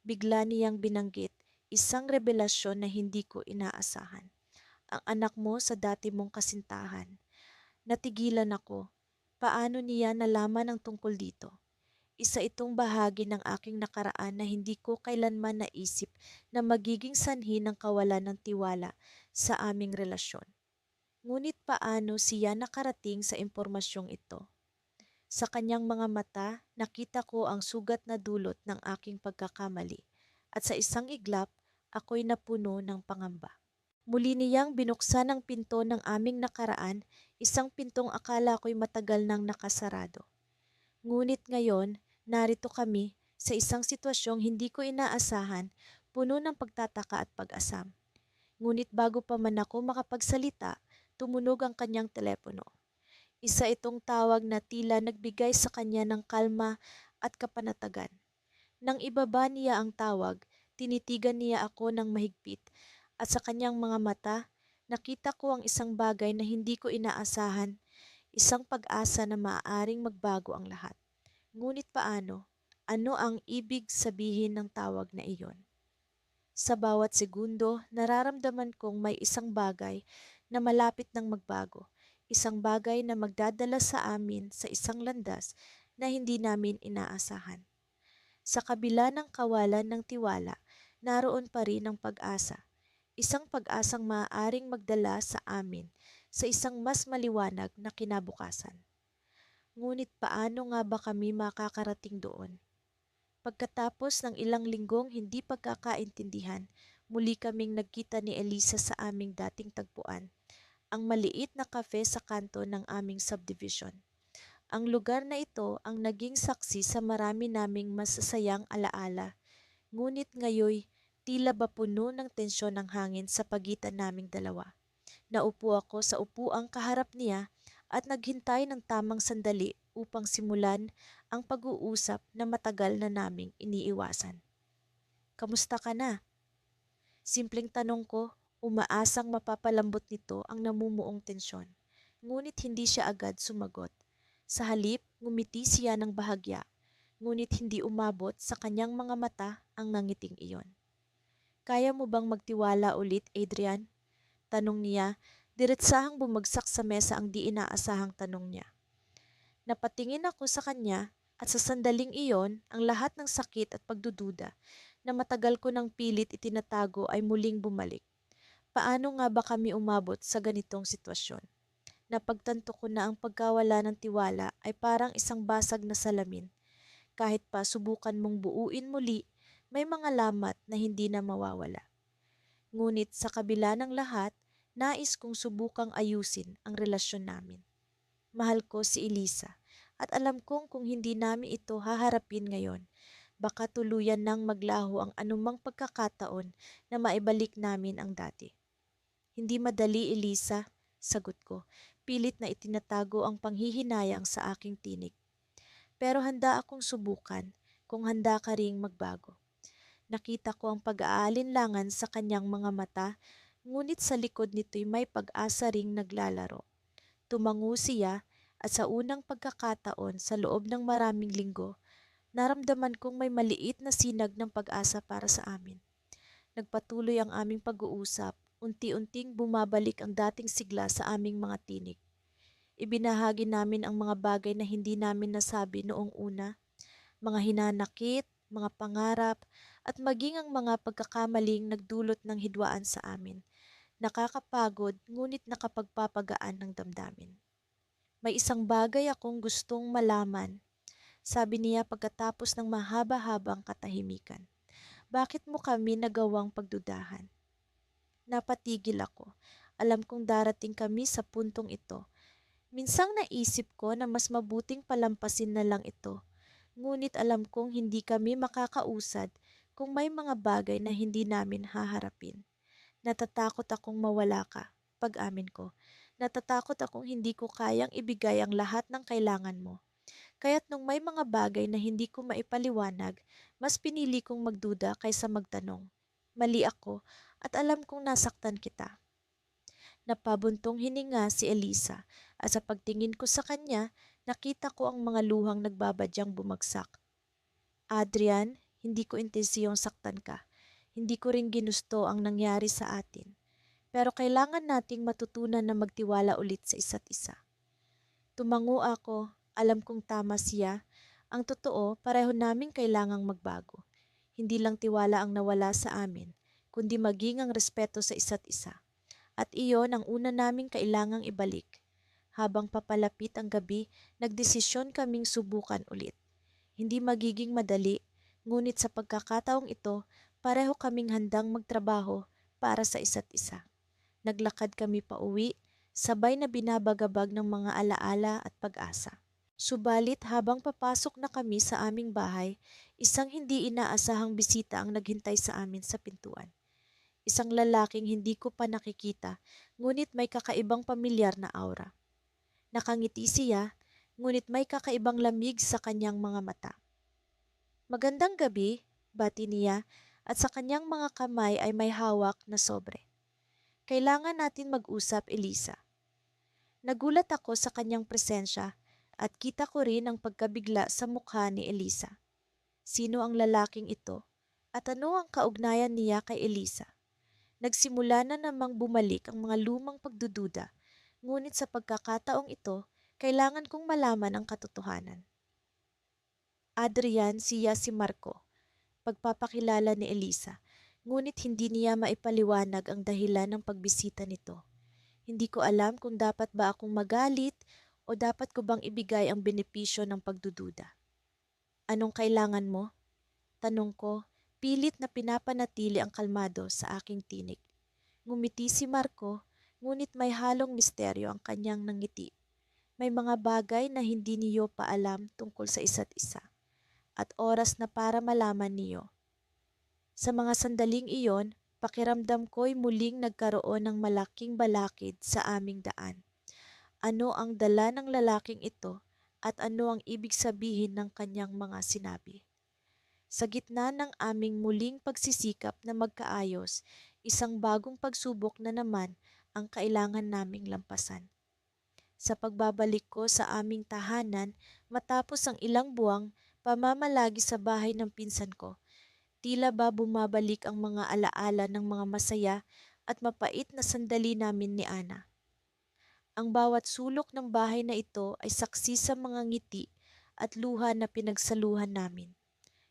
Speaker 1: Bigla niyang binanggit, isang revelasyon na hindi ko inaasahan. Ang anak mo sa dati mong kasintahan. Natigilan ako. Paano niya nalaman ang tungkol dito? Isa itong bahagi ng aking nakaraan na hindi ko kailanman naisip na magiging sanhi ng kawalan ng tiwala sa aming relasyon. Ngunit paano siya nakarating sa impormasyong ito? Sa kanyang mga mata, nakita ko ang sugat na dulot ng aking pagkakamali at sa isang iglap, ako'y napuno ng pangamba. Muli niyang binuksan ang pinto ng aming nakaraan, isang pintong akala ko'y matagal nang nakasarado. Ngunit ngayon, narito kami sa isang sitwasyong hindi ko inaasahan, puno ng pagtataka at pag-asam. Ngunit bago pa man ako makapagsalita, tumunog ang kanyang telepono. Isa itong tawag na tila nagbigay sa kanya ng kalma at kapanatagan. Nang ibaba niya ang tawag, tinitigan niya ako ng mahigpit at sa kanyang mga mata, nakita ko ang isang bagay na hindi ko inaasahan, isang pag-asa na maaaring magbago ang lahat. Ngunit paano? Ano ang ibig sabihin ng tawag na iyon? Sa bawat segundo, nararamdaman kong may isang bagay na malapit ng magbago. Isang bagay na magdadala sa amin sa isang landas na hindi namin inaasahan. Sa kabila ng kawalan ng tiwala, naroon pa rin ang pag-asa. Isang pag-asang maaaring magdala sa amin sa isang mas maliwanag na kinabukasan. Ngunit paano nga ba kami makakarating doon? Pagkatapos ng ilang linggong hindi pagkakaintindihan, muli kaming nagkita ni Elisa sa aming dating tagpuan, ang maliit na kafe sa kanto ng aming subdivision. Ang lugar na ito ang naging saksi sa marami naming masasayang alaala, ngunit ngayoy tila ba puno ng tensyon ng hangin sa pagitan naming dalawa. Naupo ako sa upuang kaharap niya at naghintay ng tamang sandali upang simulan ang pag-uusap na matagal na naming iniiwasan. Kamusta ka na? Simpleng tanong ko, umaasang mapapalambot nito ang namumuong tensyon. Ngunit hindi siya agad sumagot. Sa halip, ngumiti siya ng bahagya, ngunit hindi umabot sa kanyang mga mata ang nangiting iyon. Kaya mo bang magtiwala ulit, Adrian? Tanong niya, diretsahang bumagsak sa mesa ang di inaasahang tanong niya. Napatingin ako sa kanya at sa sandaling iyon, ang lahat ng sakit at pagdududa na matagal ko ng pilit itinatago ay muling bumalik. Paano nga ba kami umabot sa ganitong sitwasyon? Napagtanto ko na ang pagkawala ng tiwala ay parang isang basag na salamin. Kahit pa subukan mong buuin muli, may mga lamat na hindi na mawawala. Ngunit sa kabila ng lahat, nais kong subukang ayusin ang relasyon namin. Mahal ko si Elisa at alam kong kung hindi namin ito haharapin ngayon, baka tuluyan nang maglaho ang anumang pagkakataon na maibalik namin ang dati. Hindi madali, Elisa, sagot ko, pilit na itinatago ang panghihinayang sa aking tinig. Pero handa akong subukan kung handa ka ring magbago. Nakita ko ang pag-aalinlangan sa kanyang mga mata, ngunit sa likod nito'y may pag-asa ring naglalaro. Tumango siya at sa unang pagkakataon sa loob ng maraming linggo, naramdaman kong may maliit na sinag ng pag-asa para sa amin. Nagpatuloy ang aming pag-uusap, unti-unting bumabalik ang dating sigla sa aming mga tinig. Ibinahagi namin ang mga bagay na hindi namin nasabi noong una, mga hinanakit, mga pangarap, at maging ang mga pagkakamaling nagdulot ng hidwaan sa amin. Nakakapagod ngunit nakapagpapagaan ng damdamin. May isang bagay akong gustong malaman. Sabi niya pagkatapos ng mahaba-habang katahimikan. Bakit mo kami nagawang pagdudahan? Napatigil ako. Alam kong darating kami sa puntong ito. Minsang naisip ko na mas mabuting palampasin na lang ito. Ngunit alam kong hindi kami makakausad kung may mga bagay na hindi namin haharapin. Natatakot akong mawala ka, pag-amin ko. Natatakot akong hindi ko kayang ibigay ang lahat ng kailangan mo. Kaya't nung may mga bagay na hindi ko maipaliwanag, mas pinili kong magduda kaysa magtanong. Mali ako at alam kong nasaktan kita. Napabuntong hininga si Elisa at sa pagtingin ko sa kanya, nakita ko ang mga luhang nagbabadyang bumagsak. Adrian, hindi ko intensiyong saktan ka. Hindi ko rin ginusto ang nangyari sa atin. Pero kailangan nating matutunan na magtiwala ulit sa isa't isa. Tumango ako, alam kong tama siya. Ang totoo, pareho naming kailangang magbago. Hindi lang tiwala ang nawala sa amin, kundi maging ang respeto sa isa't isa. At iyon ang una naming kailangang ibalik. Habang papalapit ang gabi, nagdesisyon kaming subukan ulit. Hindi magiging madali, ngunit sa pagkakataong ito, pareho kaming handang magtrabaho para sa isa't isa. Naglakad kami pauwi, sabay na binabagabag ng mga alaala at pag-asa. Subalit habang papasok na kami sa aming bahay, isang hindi inaasahang bisita ang naghintay sa amin sa pintuan. Isang lalaking hindi ko pa nakikita, ngunit may kakaibang pamilyar na aura. Nakangiti siya, ngunit may kakaibang lamig sa kanyang mga mata. Magandang gabi, bati niya, at sa kanyang mga kamay ay may hawak na sobre. Kailangan natin mag-usap, Elisa. Nagulat ako sa kanyang presensya at kita ko rin ang pagkabigla sa mukha ni Elisa. Sino ang lalaking ito at ano ang kaugnayan niya kay Elisa? Nagsimula na namang bumalik ang mga lumang pagdududa, ngunit sa pagkakataong ito, kailangan kong malaman ang katotohanan. Adrian, siya si Marco, pagpapakilala ni Elisa, ngunit hindi niya maipaliwanag ang dahilan ng pagbisita nito. Hindi ko alam kung dapat ba akong magalit o dapat ko bang ibigay ang benepisyo ng pagdududa. Anong kailangan mo? Tanong ko, pilit na pinapanatili ang kalmado sa aking tinig. Ngumiti si Marco, ngunit may halong misteryo ang kanyang nangiti. May mga bagay na hindi niyo pa alam tungkol sa isa't isa, at oras na para malaman niyo. Sa mga sandaling iyon, pakiramdam ko'y muling nagkaroon ng malaking balakid sa aming daan. Ano ang dala ng lalaking ito at ano ang ibig sabihin ng kanyang mga sinabi? Sa gitna ng aming muling pagsisikap na magkaayos, isang bagong pagsubok na naman ang kailangan naming lampasan. Sa pagbabalik ko sa aming tahanan matapos ang ilang buwang pamamalagi sa bahay ng pinsan ko, tila ba bumabalik ang mga alaala ng mga masaya at mapait na sandali namin ni Ana. Ang bawat sulok ng bahay na ito ay saksi sa mga ngiti at luha na pinagsaluhan namin.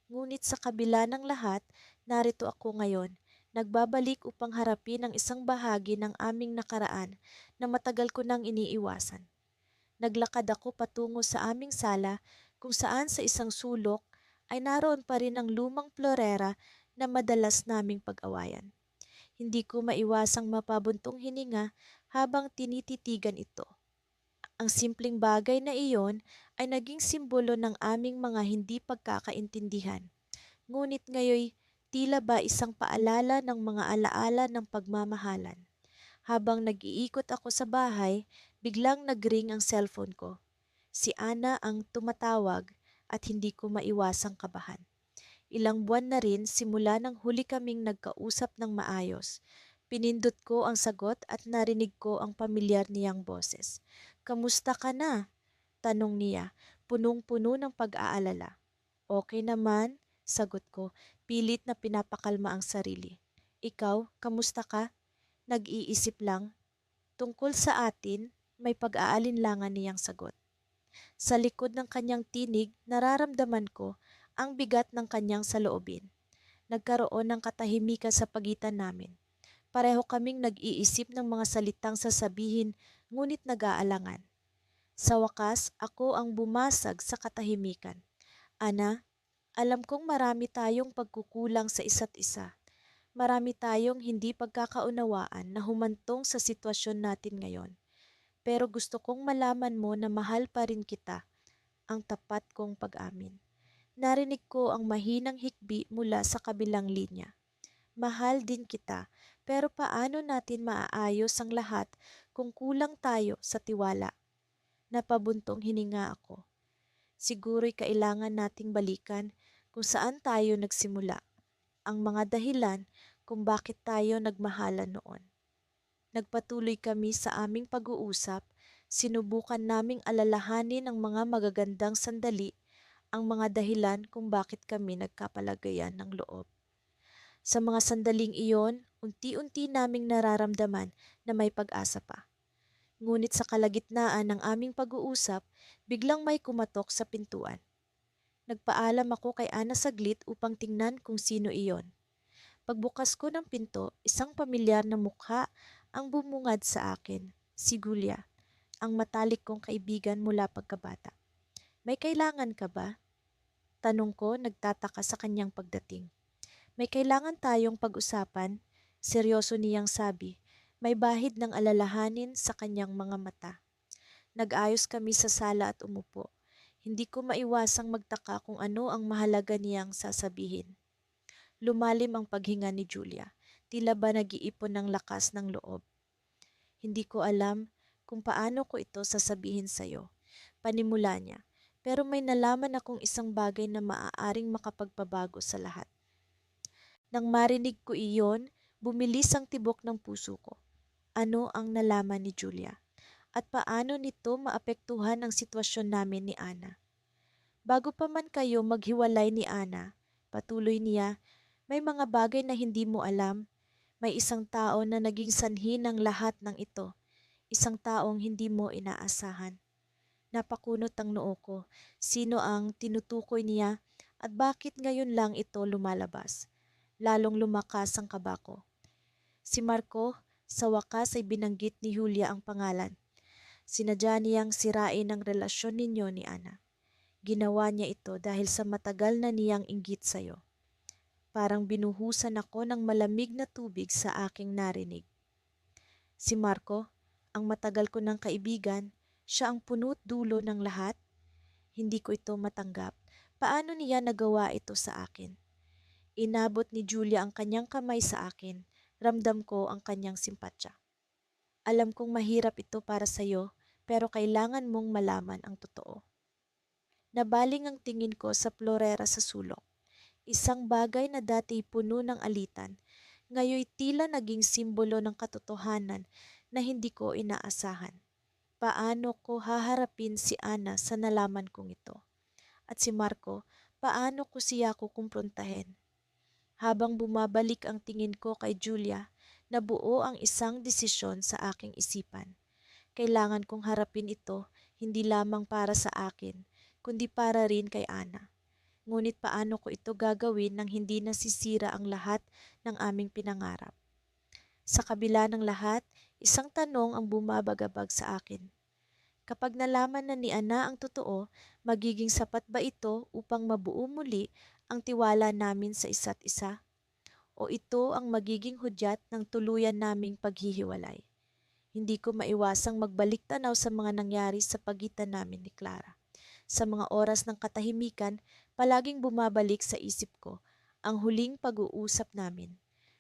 Speaker 1: Ngunit sa kabila ng lahat, narito ako ngayon, nagbabalik upang harapin ang isang bahagi ng aming nakaraan na matagal ko nang iniiwasan. Naglakad ako patungo sa aming sala kung saan sa isang sulok ay naroon pa rin ang lumang florera na madalas naming pag-awayan. Hindi ko maiwasang mapabuntong hininga habang tinititigan ito. Ang simpleng bagay na iyon ay naging simbolo ng aming mga hindi pagkakaintindihan. Ngunit ngayoy tila ba isang paalala ng mga alaala ng pagmamahalan. Habang nag-iikot ako sa bahay, biglang nag-ring ang cellphone ko. Si Ana ang tumatawag at hindi ko maiwasang kabahan. Ilang buwan na rin simula nang huli kaming nagkausap ng maayos. Pinindot ko ang sagot at narinig ko ang pamilyar niyang boses. "Kamusta ka na?" tanong niya, punong-puno ng pag-aalala. "Okay naman," sagot ko, pilit na pinapakalma ang sarili. "Ikaw, kamusta ka?" "Nag-iisip lang." Tungkol sa atin, may pag-aalinlangan niyang sagot. Sa likod ng kanyang tinig, nararamdaman ko ang bigat ng kanyang saloobin. Nagkaroon ng katahimikan sa pagitan namin. Pareho kaming nag-iisip ng mga salitang sasabihin, ngunit nag-aalangan. Sa wakas, ako ang bumasag sa katahimikan. Ana, alam kong marami tayong pagkukulang sa isa't isa. Marami tayong hindi pagkakaunawaan na humantong sa sitwasyon natin ngayon. Pero gusto kong malaman mo na mahal pa rin kita, ang tapat kong pag-amin. Narinig ko ang mahinang hikbi mula sa kabilang linya. Mahal din kita, pero paano natin maaayos ang lahat kung kulang tayo sa tiwala? Napabuntong hininga ako. Siguro'y kailangan nating balikan kung saan tayo nagsimula, ang mga dahilan kung bakit tayo nagmahalan noon. Nagpatuloy kami sa aming pag-uusap, sinubukan naming alalahanin ang mga magagandang sandali, ang mga dahilan kung bakit kami nagkapalagayan ng loob. Sa mga sandaling iyon, unti-unti naming nararamdaman na may pag-asa pa. Ngunit sa kalagitnaan ng aming pag-uusap, biglang may kumatok sa pintuan. Nagpaalam ako kay Ana saglit upang tingnan kung sino iyon. Pagbukas ko ng pinto, isang pamilyar na mukha ang bumungad sa akin, si Julia, ang matalik kong kaibigan mula pagkabata. May kailangan ka ba? Tanong ko nagtataka sa kanyang pagdating. May kailangan tayong pag-usapan, seryoso niyang sabi, may bahid ng alalahanin sa kanyang mga mata. Nag-ayos kami sa sala at umupo. Hindi ko maiwasang magtaka kung ano ang mahalaga niyang sasabihin. Lumalim ang paghinga ni Julia. Tila ba nag-iipon ng lakas ng loob. Hindi ko alam kung paano ko ito sasabihin sa'yo. Panimula niya. Pero may nalaman akong isang bagay na maaaring makapagpabago sa lahat. Nang marinig ko iyon, bumilis ang tibok ng puso ko. Ano ang nalaman ni Julia? At paano nito maapektuhan ang sitwasyon namin ni Ana? Bago pa man kayo maghiwalay ni Ana, patuloy niya, may mga bagay na hindi mo alam. May isang tao na naging sanhi ng lahat ng ito. Isang taong hindi mo inaasahan. Napakunot ang noo ko. Sino ang tinutukoy niya at bakit ngayon lang ito lumalabas? Lalong lumakas ang kaba ko. Si Marco, sa wakas ay binanggit ni Julia ang pangalan. Sinadya niyang sirain ang relasyon ninyo ni Ana. Ginawa niya ito dahil sa matagal na niyang inggit sa'yo. Parang binuhusan ako ng malamig na tubig sa aking narinig. Si Marco, ang matagal ko ng kaibigan, siya ang punot dulo ng lahat. Hindi ko ito matanggap. Paano niya nagawa ito sa akin? Inabot ni Julia ang kanyang kamay sa akin. Ramdam ko ang kanyang simpatya. Alam kong mahirap ito para sa'yo, pero kailangan mong malaman ang totoo. Nabaling ang tingin ko sa florera sa sulok. Isang bagay na dati puno ng alitan, ngayon tila naging simbolo ng katotohanan na hindi ko inaasahan. Paano ko haharapin si Ana sa nalaman kong ito? At si Marco, paano ko siya kukumprontahin? Habang bumabalik ang tingin ko kay Julia, nabuo ang isang desisyon sa aking isipan. Kailangan kong harapin ito hindi lamang para sa akin, kundi para rin kay Ana. Ngunit paano ko ito gagawin nang hindi nasisira ang lahat ng aming pinangarap? Sa kabila ng lahat, isang tanong ang bumabagabag sa akin. Kapag nalaman na ni Ana ang totoo, magiging sapat ba ito upang mabuo muli ang tiwala namin sa isa't isa? O ito ang magiging hudyat ng tuluyan naming paghihiwalay? Hindi ko maiwasang magbalik tanaw sa mga nangyari sa pagitan namin ni Clara. Sa mga oras ng katahimikan, palaging bumabalik sa isip ko ang huling pag-uusap namin.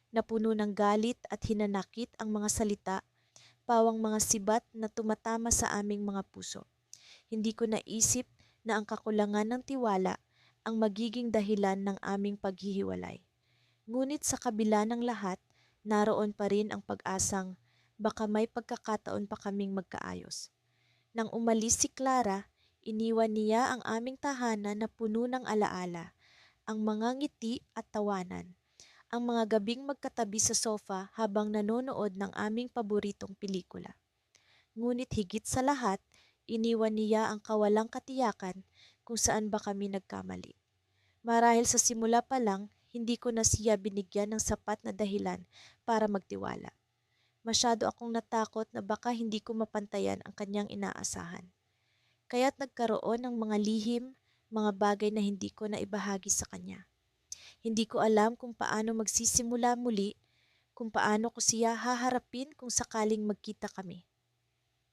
Speaker 1: Napuno ng galit at hinanakit ang mga salita, pawang mga sibat na tumatama sa aming mga puso. Hindi ko naisip na ang kakulangan ng tiwala ang magiging dahilan ng aming paghihiwalay. Ngunit sa kabila ng lahat, naroon pa rin ang pag-asang baka may pagkakataon pa kaming magkaayos. Nang umalis si Clara, iniwan niya ang aming tahanan na puno ng alaala, ang mga ngiti at tawanan, ang mga gabing magkatabi sa sofa habang nanonood ng aming paboritong pelikula. Ngunit higit sa lahat, iniwan niya ang kawalang katiyakan kung saan ba kami nagkamali. Marahil sa simula pa lang, hindi ko na siya binigyan ng sapat na dahilan para magtiwala. Masyado akong natakot na baka hindi ko mapantayan ang kanyang inaasahan. Kaya't nagkaroon ng mga lihim mga bagay na hindi ko na ibahagi sa kanya. Hindi ko alam kung paano magsisimula muli, kung paano ko siya haharapin kung sakaling magkita kami.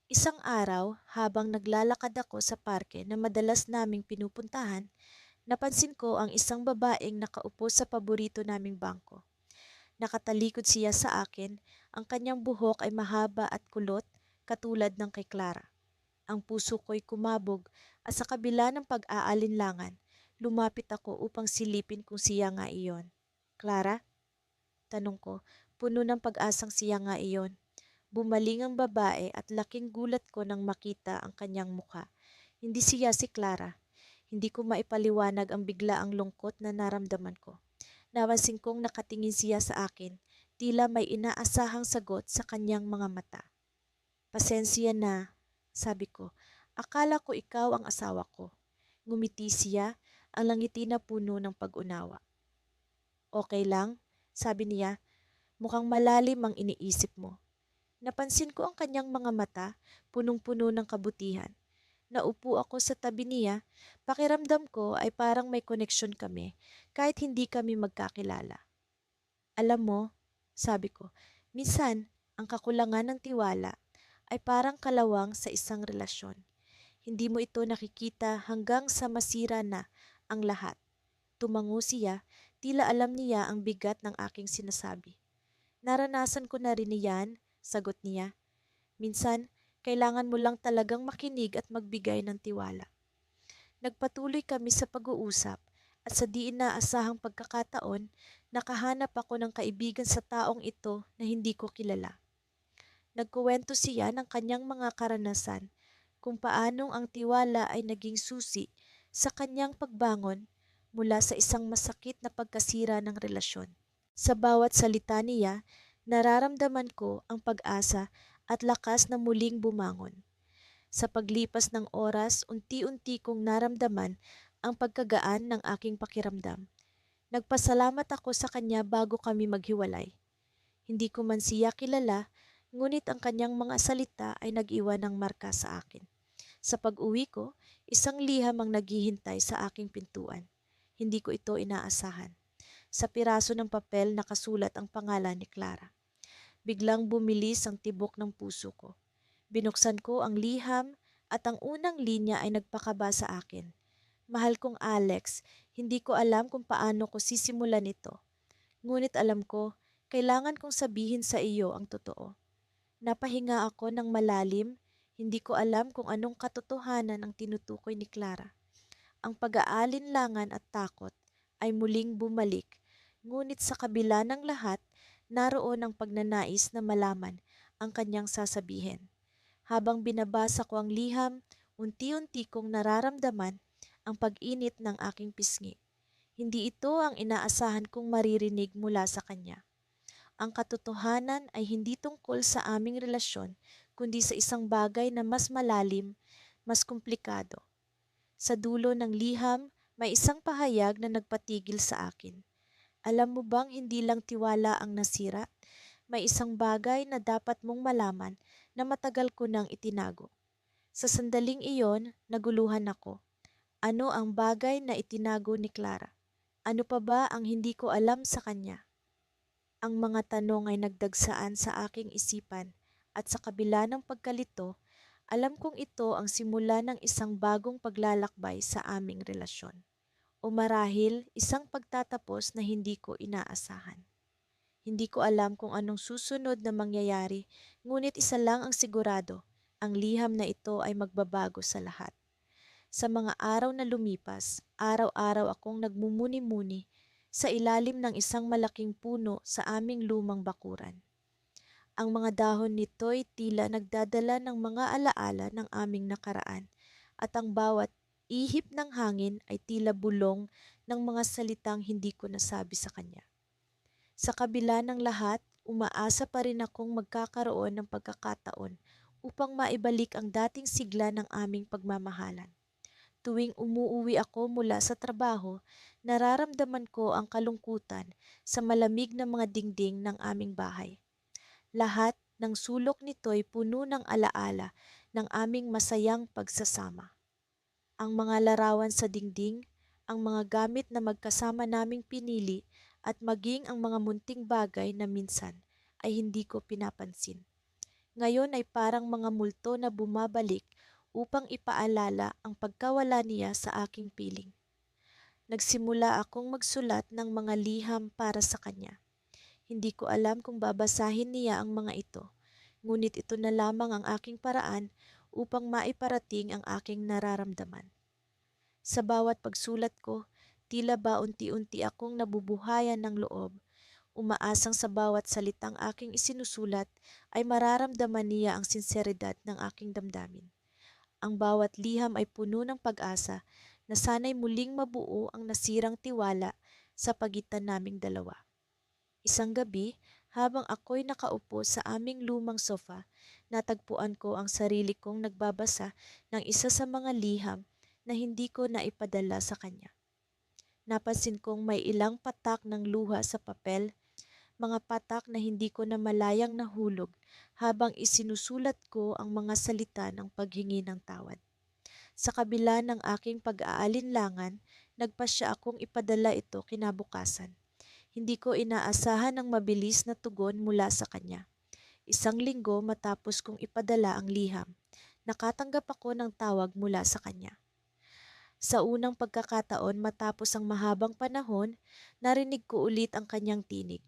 Speaker 1: Isang araw, habang naglalakad ako sa parke na madalas naming pinupuntahan, napansin ko ang isang babaeng nakaupo sa paborito naming bangko. Nakatalikod siya sa akin, ang kanyang buhok ay mahaba at kulot katulad ng kay Clara. Ang puso ko'y kumabog at sa kabila ng pag-aalinlangan, lumapit ako upang silipin kung siya nga iyon. Clara? Tanong ko, puno ng pag-asang siya nga iyon. Bumaling ang babae at laking gulat ko nang makita ang kanyang mukha. Hindi siya si Clara. Hindi ko maipaliwanag ang biglaang lungkot na naramdaman ko. Napansin kong nakatingin siya sa akin, tila may inaasahang sagot sa kanyang mga mata. Pasensya na, sabi ko. Akala ko ikaw ang asawa ko. Ngumiti siya, ang langiti na puno ng pag-unawa. Okay lang, sabi niya, mukhang malalim ang iniisip mo. Napansin ko ang kanyang mga mata, punong-puno ng kabutihan. Naupo ako sa tabi niya, pakiramdam ko ay parang may koneksyon kami kahit hindi kami magkakilala. Alam mo, sabi ko, minsan ang kakulangan ng tiwala ay parang kalawang sa isang relasyon. Hindi mo ito nakikita hanggang sa masira na ang lahat. Tumango siya, tila alam niya ang bigat ng aking sinasabi. Naranasan ko na rin iyan, sagot niya. Minsan, kailangan mo lang talagang makinig at magbigay ng tiwala. Nagpatuloy kami sa pag-uusap at sa di inaasahang pagkakataon, nakahanap ako ng kaibigan sa taong ito na hindi ko kilala. Nagkuwento siya ng kanyang mga karanasan, kung paanong ang tiwala ay naging susi sa kanyang pagbangon mula sa isang masakit na pagkasira ng relasyon. Sa bawat salita niya, nararamdaman ko ang pag-asa at lakas na muling bumangon. Sa paglipas ng oras, unti-unti kong naramdaman ang pagkagaan ng aking pakiramdam. Nagpasalamat ako sa kanya bago kami maghiwalay. Hindi ko man siya kilala, ngunit ang kanyang mga salita ay nag-iwan ng marka sa akin. Sa pag-uwi ko, isang liham ang naghihintay sa aking pintuan. Hindi ko ito inaasahan. Sa piraso ng papel nakasulat ang pangalan ni Clara. Biglang bumilis ang tibok ng puso ko. Binuksan ko ang liham at ang unang linya ay nagpakaba sa akin. Mahal kong Alex, hindi ko alam kung paano ko sisimulan ito. Ngunit alam ko, kailangan kong sabihin sa iyo ang totoo. Napahinga ako ng malalim, hindi ko alam kung anong katotohanan ang tinutukoy ni Clara. Ang pag-aalinlangan at takot ay muling bumalik, ngunit sa kabila ng lahat, naroon ang pagnanais na malaman ang kanyang sasabihin. Habang binabasa ko ang liham, unti-unti kong nararamdaman ang pag-init ng aking pisngi. Hindi ito ang inaasahan kong maririnig mula sa kanya. Ang katotohanan ay hindi tungkol sa aming relasyon, kundi sa isang bagay na mas malalim, mas komplikado. Sa dulo ng liham, may isang pahayag na nagpatigil sa akin. Alam mo bang hindi lang tiwala ang nasira? May isang bagay na dapat mong malaman na matagal ko nang itinago. Sa sandaling iyon, naguluhan ako. Ano ang bagay na itinago ni Clara? Ano pa ba ang hindi ko alam sa kanya? Ang mga tanong ay nagdagsaan sa aking isipan at sa kabila ng pagkalito, alam kong ito ang simula ng isang bagong paglalakbay sa aming relasyon. O marahil isang pagtatapos na hindi ko inaasahan. Hindi ko alam kung anong susunod na mangyayari, ngunit isa lang ang sigurado, ang liham na ito ay magbabago sa lahat. Sa mga araw na lumipas, araw-araw akong nagmumuni-muni sa ilalim ng isang malaking puno sa aming lumang bakuran. Ang mga dahon nito'y tila nagdadala ng mga alaala ng aming nakaraan at ang bawat ihip ng hangin ay tila bulong ng mga salitang hindi ko nasabi sa kanya. Sa kabila ng lahat, umaasa pa rin akong magkakaroon ng pagkakataon upang maibalik ang dating sigla ng aming pagmamahalan. Tuwing umuuwi ako mula sa trabaho, nararamdaman ko ang kalungkutan sa malamig na mga dingding ng aming bahay. Lahat ng sulok nito'y puno ng alaala ng aming masayang pagsasama. Ang mga larawan sa dingding, ang mga gamit na magkasama naming pinili at maging ang mga munting bagay na minsan ay hindi ko pinapansin. Ngayon ay parang mga multo na bumabalik upang ipaalala ang pagkawala niya sa aking piling. Nagsimula akong magsulat ng mga liham para sa kanya. Hindi ko alam kung babasahin niya ang mga ito, ngunit ito na lamang ang aking paraan upang maiparating ang aking nararamdaman. Sa bawat pagsulat ko, tila ba unti-unti akong nabubuhayan ng loob, umaasang sa bawat salitang aking isinusulat ay mararamdaman niya ang sinseridad ng aking damdamin. Ang bawat liham ay puno ng pag-asa na sana'y muling mabuo ang nasirang tiwala sa pagitan naming dalawa. Isang gabi, habang ako'y nakaupo sa aming lumang sofa, natagpuan ko ang sarili kong nagbabasa ng isa sa mga liham na hindi ko naipadala sa kanya. Napansin kong may ilang patak ng luha sa papel, mga patak na hindi ko na malayang nahulog habang isinusulat ko ang mga salita ng paghingi ng tawad. Sa kabila ng aking pag-aalinlangan, nagpasya akong ipadala ito kinabukasan. Hindi ko inaasahan ang mabilis na tugon mula sa kanya. Isang linggo matapos kong ipadala ang liham, nakatanggap ako ng tawag mula sa kanya. Sa unang pagkakataon matapos ang mahabang panahon, narinig ko ulit ang kanyang tinig.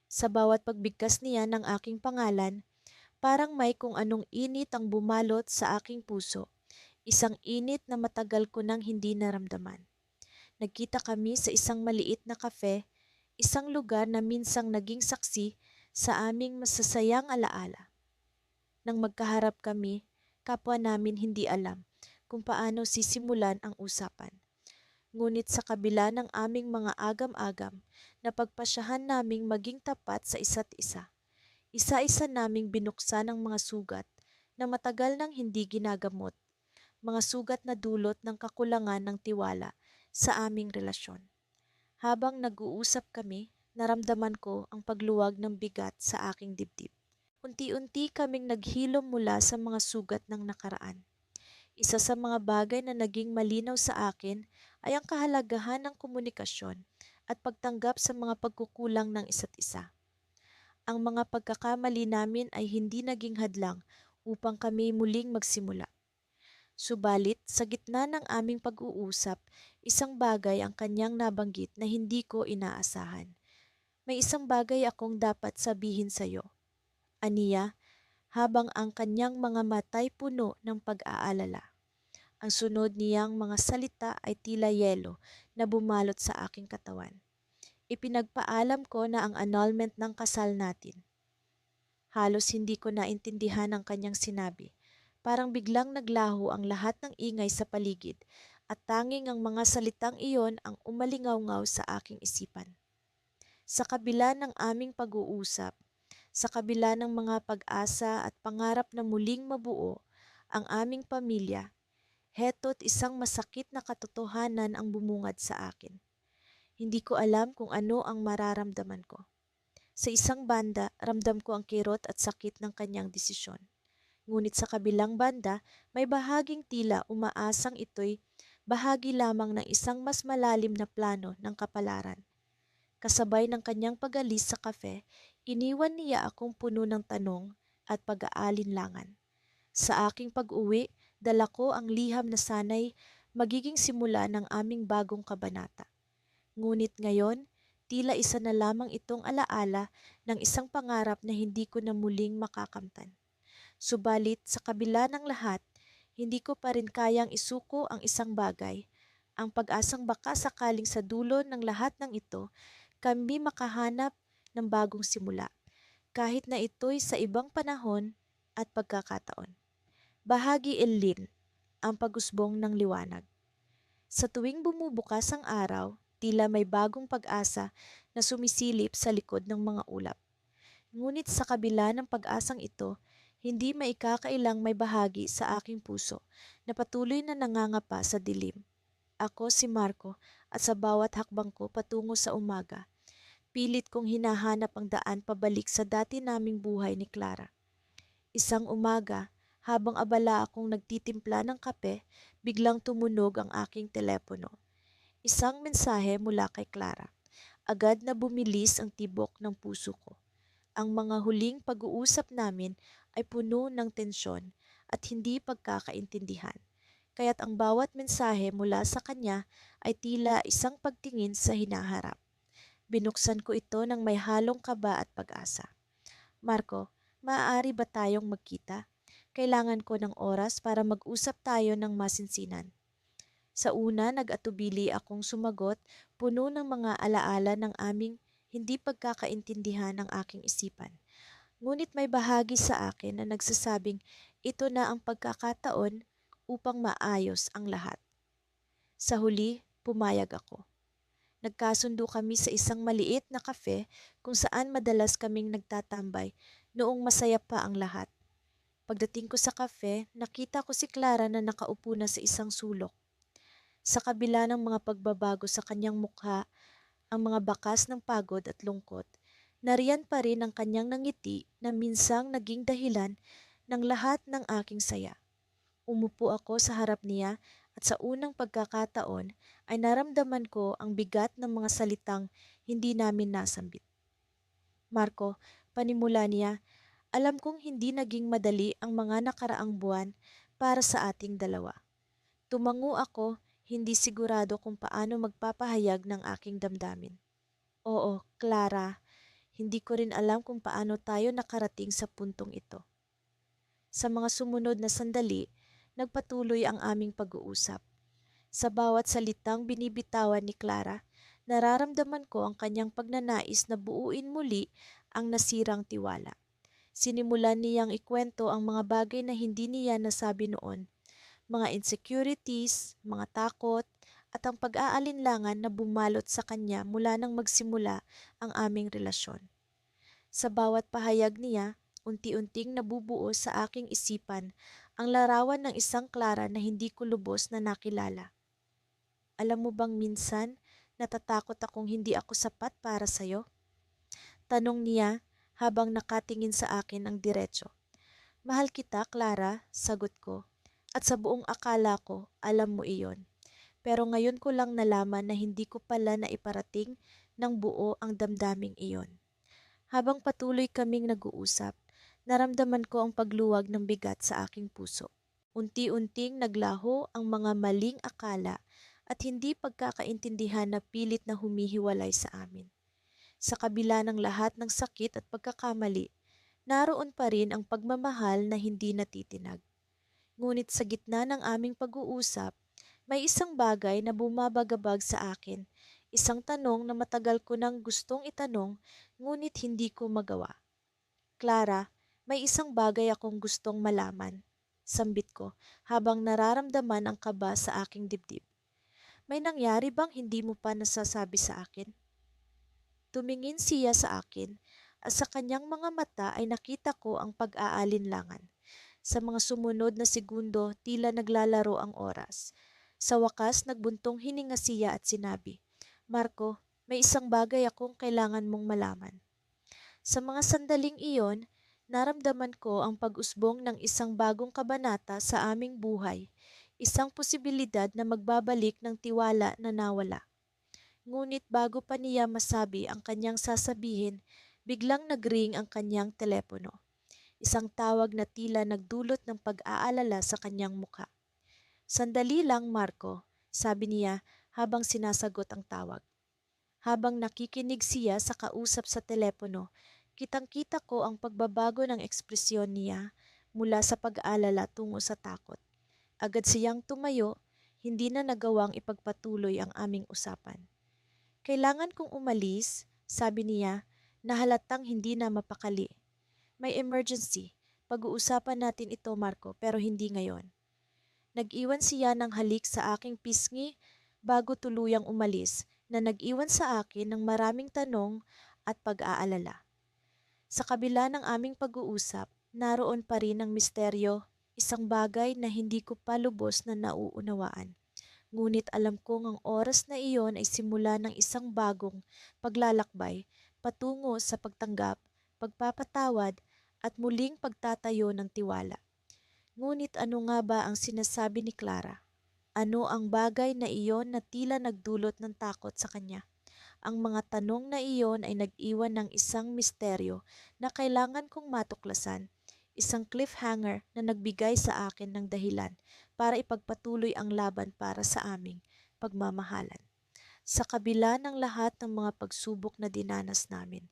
Speaker 1: Sa bawat pagbigkas niya ng aking pangalan, parang may kung anong init ang bumalot sa aking puso, isang init na matagal ko nang hindi naramdaman. Nagkita kami sa isang maliit na kafe, isang lugar na minsang naging saksi sa aming masasayang alaala. Nang magkaharap kami, kapwa namin hindi alam kung paano sisimulan ang usapan. Ngunit sa kabila ng aming mga agam-agam, napagpasyahan naming maging tapat sa isa't isa. Isa-isa naming binuksan ang mga sugat na matagal nang hindi ginagamot, mga sugat na dulot ng kakulangan ng tiwala sa aming relasyon. Habang nag-uusap kami, naramdaman ko ang pagluwag ng bigat sa aking dibdib. Unti-unti kaming naghilom mula sa mga sugat ng nakaraan. Isa sa mga bagay na naging malinaw sa akin ay ang kahalagahan ng komunikasyon at pagtanggap sa mga pagkukulang ng isa't isa. Ang mga pagkakamali namin ay hindi naging hadlang upang kami muling magsimula. Subalit, sa gitna ng aming pag-uusap, isang bagay ang kanyang nabanggit na hindi ko inaasahan. May isang bagay akong dapat sabihin sa iyo. Aniya, habang ang kanyang mga matay puno ng pag-aalala. Ang sunod niyang mga salita ay tila yelo na bumalot sa aking katawan. Ipinagpaalam ko na ang annulment ng kasal natin. Halos hindi ko naintindihan ang kanyang sinabi. Parang biglang naglaho ang lahat ng ingay sa paligid at tanging ang mga salitang iyon ang umalingaw-ngaw sa aking isipan. Sa kabila ng aming pag-uusap, sa kabila ng mga pag-asa at pangarap na muling mabuo ang aming pamilya, heto't isang masakit na katotohanan ang bumungad sa akin. Hindi ko alam kung ano ang mararamdaman ko. Sa isang banda, ramdam ko ang kirot at sakit ng kanyang desisyon. Ngunit sa kabilang banda, may bahaging tila umaasang ito'y bahagi lamang ng isang mas malalim na plano ng kapalaran. Kasabay ng kanyang pag-alis sa kafe, iniwan niya akong puno ng tanong at pag-aalinlangan. Sa aking pag-uwi, dala ko ang liham na sanay magiging simula ng aming bagong kabanata. Ngunit ngayon, tila isa na lamang itong alaala ng isang pangarap na hindi ko na muling makakamtan. Subalit sa kabila ng lahat, hindi ko pa rin kayang isuko ang isang bagay, ang pag-asang baka sakaling sa dulo ng lahat ng ito, kami makahanap ng bagong simula, kahit na ito'y sa ibang panahon at pagkakataon. Bahagi Elin, ang pag-usbong ng liwanag. Sa tuwing bumubukas ang araw, tila may bagong pag-asa na sumisilip sa likod ng mga ulap. Ngunit sa kabila ng pag-asang ito, hindi maikakailang may bahagi sa aking puso na patuloy na nangangapa sa dilim. Ako si Marco at sa bawat hakbang ko patungo sa umaga, pilit kong hinahanap ang daan pabalik sa dati naming buhay ni Clara. Isang umaga, Habang abala akong nagtitimpla ng kape, biglang tumunog ang aking telepono. Isang mensahe mula kay Clara. Agad na bumilis ang tibok ng puso ko. Ang mga huling pag-uusap namin ay puno ng tensyon at hindi pagkakaintindihan. Kaya't ang bawat mensahe mula sa kanya ay tila isang pagtingin sa hinaharap. Binuksan ko ito ng may halong kaba at pag-asa. Marco, maaari ba tayong magkita? Kailangan ko ng oras para mag-usap tayo ng masinsinan. Sa una, nag-atubili akong sumagot, puno ng mga alaala ng aming hindi pagkakaintindihan ng aking isipan. Ngunit may bahagi sa akin na nagsasabing ito na ang pagkakataon upang maayos ang lahat. Sa huli, pumayag ako. Nagkasundo kami sa isang maliit na kafe kung saan madalas kaming nagtatambay noong masaya pa ang lahat. Pagdating ko sa kafe, nakita ko si Clara na nakaupo na sa isang sulok. Sa kabila ng mga pagbabago sa kanyang mukha, ang mga bakas ng pagod at lungkot, nariyan pa rin ang kanyang nangiti na minsang naging dahilan ng lahat ng aking saya. Umupo ako sa harap niya at sa unang pagkakataon ay naramdaman ko ang bigat ng mga salitang hindi namin nasambit. Marco, panimula niya, alam kong hindi naging madali ang mga nakaraang buwan para sa ating dalawa. Tumango ako, hindi sigurado kung paano magpapahayag ng aking damdamin. Oo, Clara, hindi ko rin alam kung paano tayo nakarating sa puntong ito. Sa mga sumunod na sandali, nagpatuloy ang aming pag-uusap. Sa bawat salitang binibitawan ni Clara, nararamdaman ko ang kanyang pagnanais na buuin muli ang nasirang tiwala. Sinimulan niyang ikwento ang mga bagay na hindi niya nasabi noon, mga insecurities, mga takot, at ang pag-aalinlangan na bumalot sa kanya mula nang magsimula ang aming relasyon. Sa bawat pahayag niya, unti-unting nabubuo sa aking isipan ang larawan ng isang Clara na hindi ko lubos na nakilala. Alam mo bang minsan, natatakot akong hindi ako sapat para sa'yo? Tanong niya habang nakatingin sa akin ang diretso. Mahal kita, Clara, sagot ko. At sa buong akala ko, alam mo iyon. Pero ngayon ko lang nalaman na hindi ko pala naiparating ng buo ang damdaming iyon. Habang patuloy kaming nag-uusap, naramdaman ko ang pagluwag ng bigat sa aking puso. Unti-unting naglaho ang mga maling akala at hindi pagkakaintindihan na pilit na humihiwalay sa amin. Sa kabila ng lahat ng sakit at pagkakamali, naroon pa rin ang pagmamahal na hindi natitinag. Ngunit sa gitna ng aming pag-uusap, may isang bagay na bumabagabag sa akin, isang tanong na matagal ko nang gustong itanong ngunit hindi ko magawa. Clara, may isang bagay akong gustong malaman, sambit ko habang nararamdaman ang kaba sa aking dibdib. May nangyari bang hindi mo pa nasasabi sa akin? Tumingin siya sa akin at sa kanyang mga mata ay nakita ko ang pag-aalinlangan. Sa mga sumunod na segundo, tila naglalaro ang oras. Sa wakas, nagbuntong hininga siya at sinabi, Marco, may isang bagay akong kailangan mong malaman. Sa mga sandaling iyon, naramdaman ko ang pag-usbong ng isang bagong kabanata sa aming buhay, isang posibilidad na magbabalik ng tiwala na nawala. Ngunit bago pa niya masabi ang kanyang sasabihin, biglang nagring ang kanyang telepono. Isang tawag na tila nagdulot ng pag-aalala sa kanyang mukha. Sandali lang, Marco, sabi niya habang sinasagot ang tawag. Habang nakikinig siya sa kausap sa telepono, kitang-kita ko ang pagbabago ng ekspresyon niya mula sa pag-aalala tungo sa takot. Agad siyang tumayo, hindi na nagawang ipagpatuloy ang aming usapan. Kailangan kong umalis, sabi niya, na halatang hindi na mapakali. May emergency. Pag-uusapan natin ito, Marco, pero hindi ngayon. Nag-iwan siya ng halik sa aking pisngi bago tuluyang umalis na nag-iwan sa akin ng maraming tanong at pag-aalala. Sa kabila ng aming pag-uusap, naroon pa rin ang misteryo, isang bagay na hindi ko pa lubos na nauunawaan. Ngunit alam kong ang oras na iyon ay simula ng isang bagong paglalakbay patungo sa pagtanggap, pagpapatawad at muling pagtatayo ng tiwala. Ngunit ano nga ba ang sinasabi ni Clara? Ano ang bagay na iyon na tila nagdulot ng takot sa kanya? Ang mga tanong na iyon ay nag-iwan ng isang misteryo na kailangan kong matuklasan, isang cliffhanger na nagbigay sa akin ng dahilan para ipagpatuloy ang laban para sa aming pagmamahalan. Sa kabila ng lahat ng mga pagsubok na dinanas namin,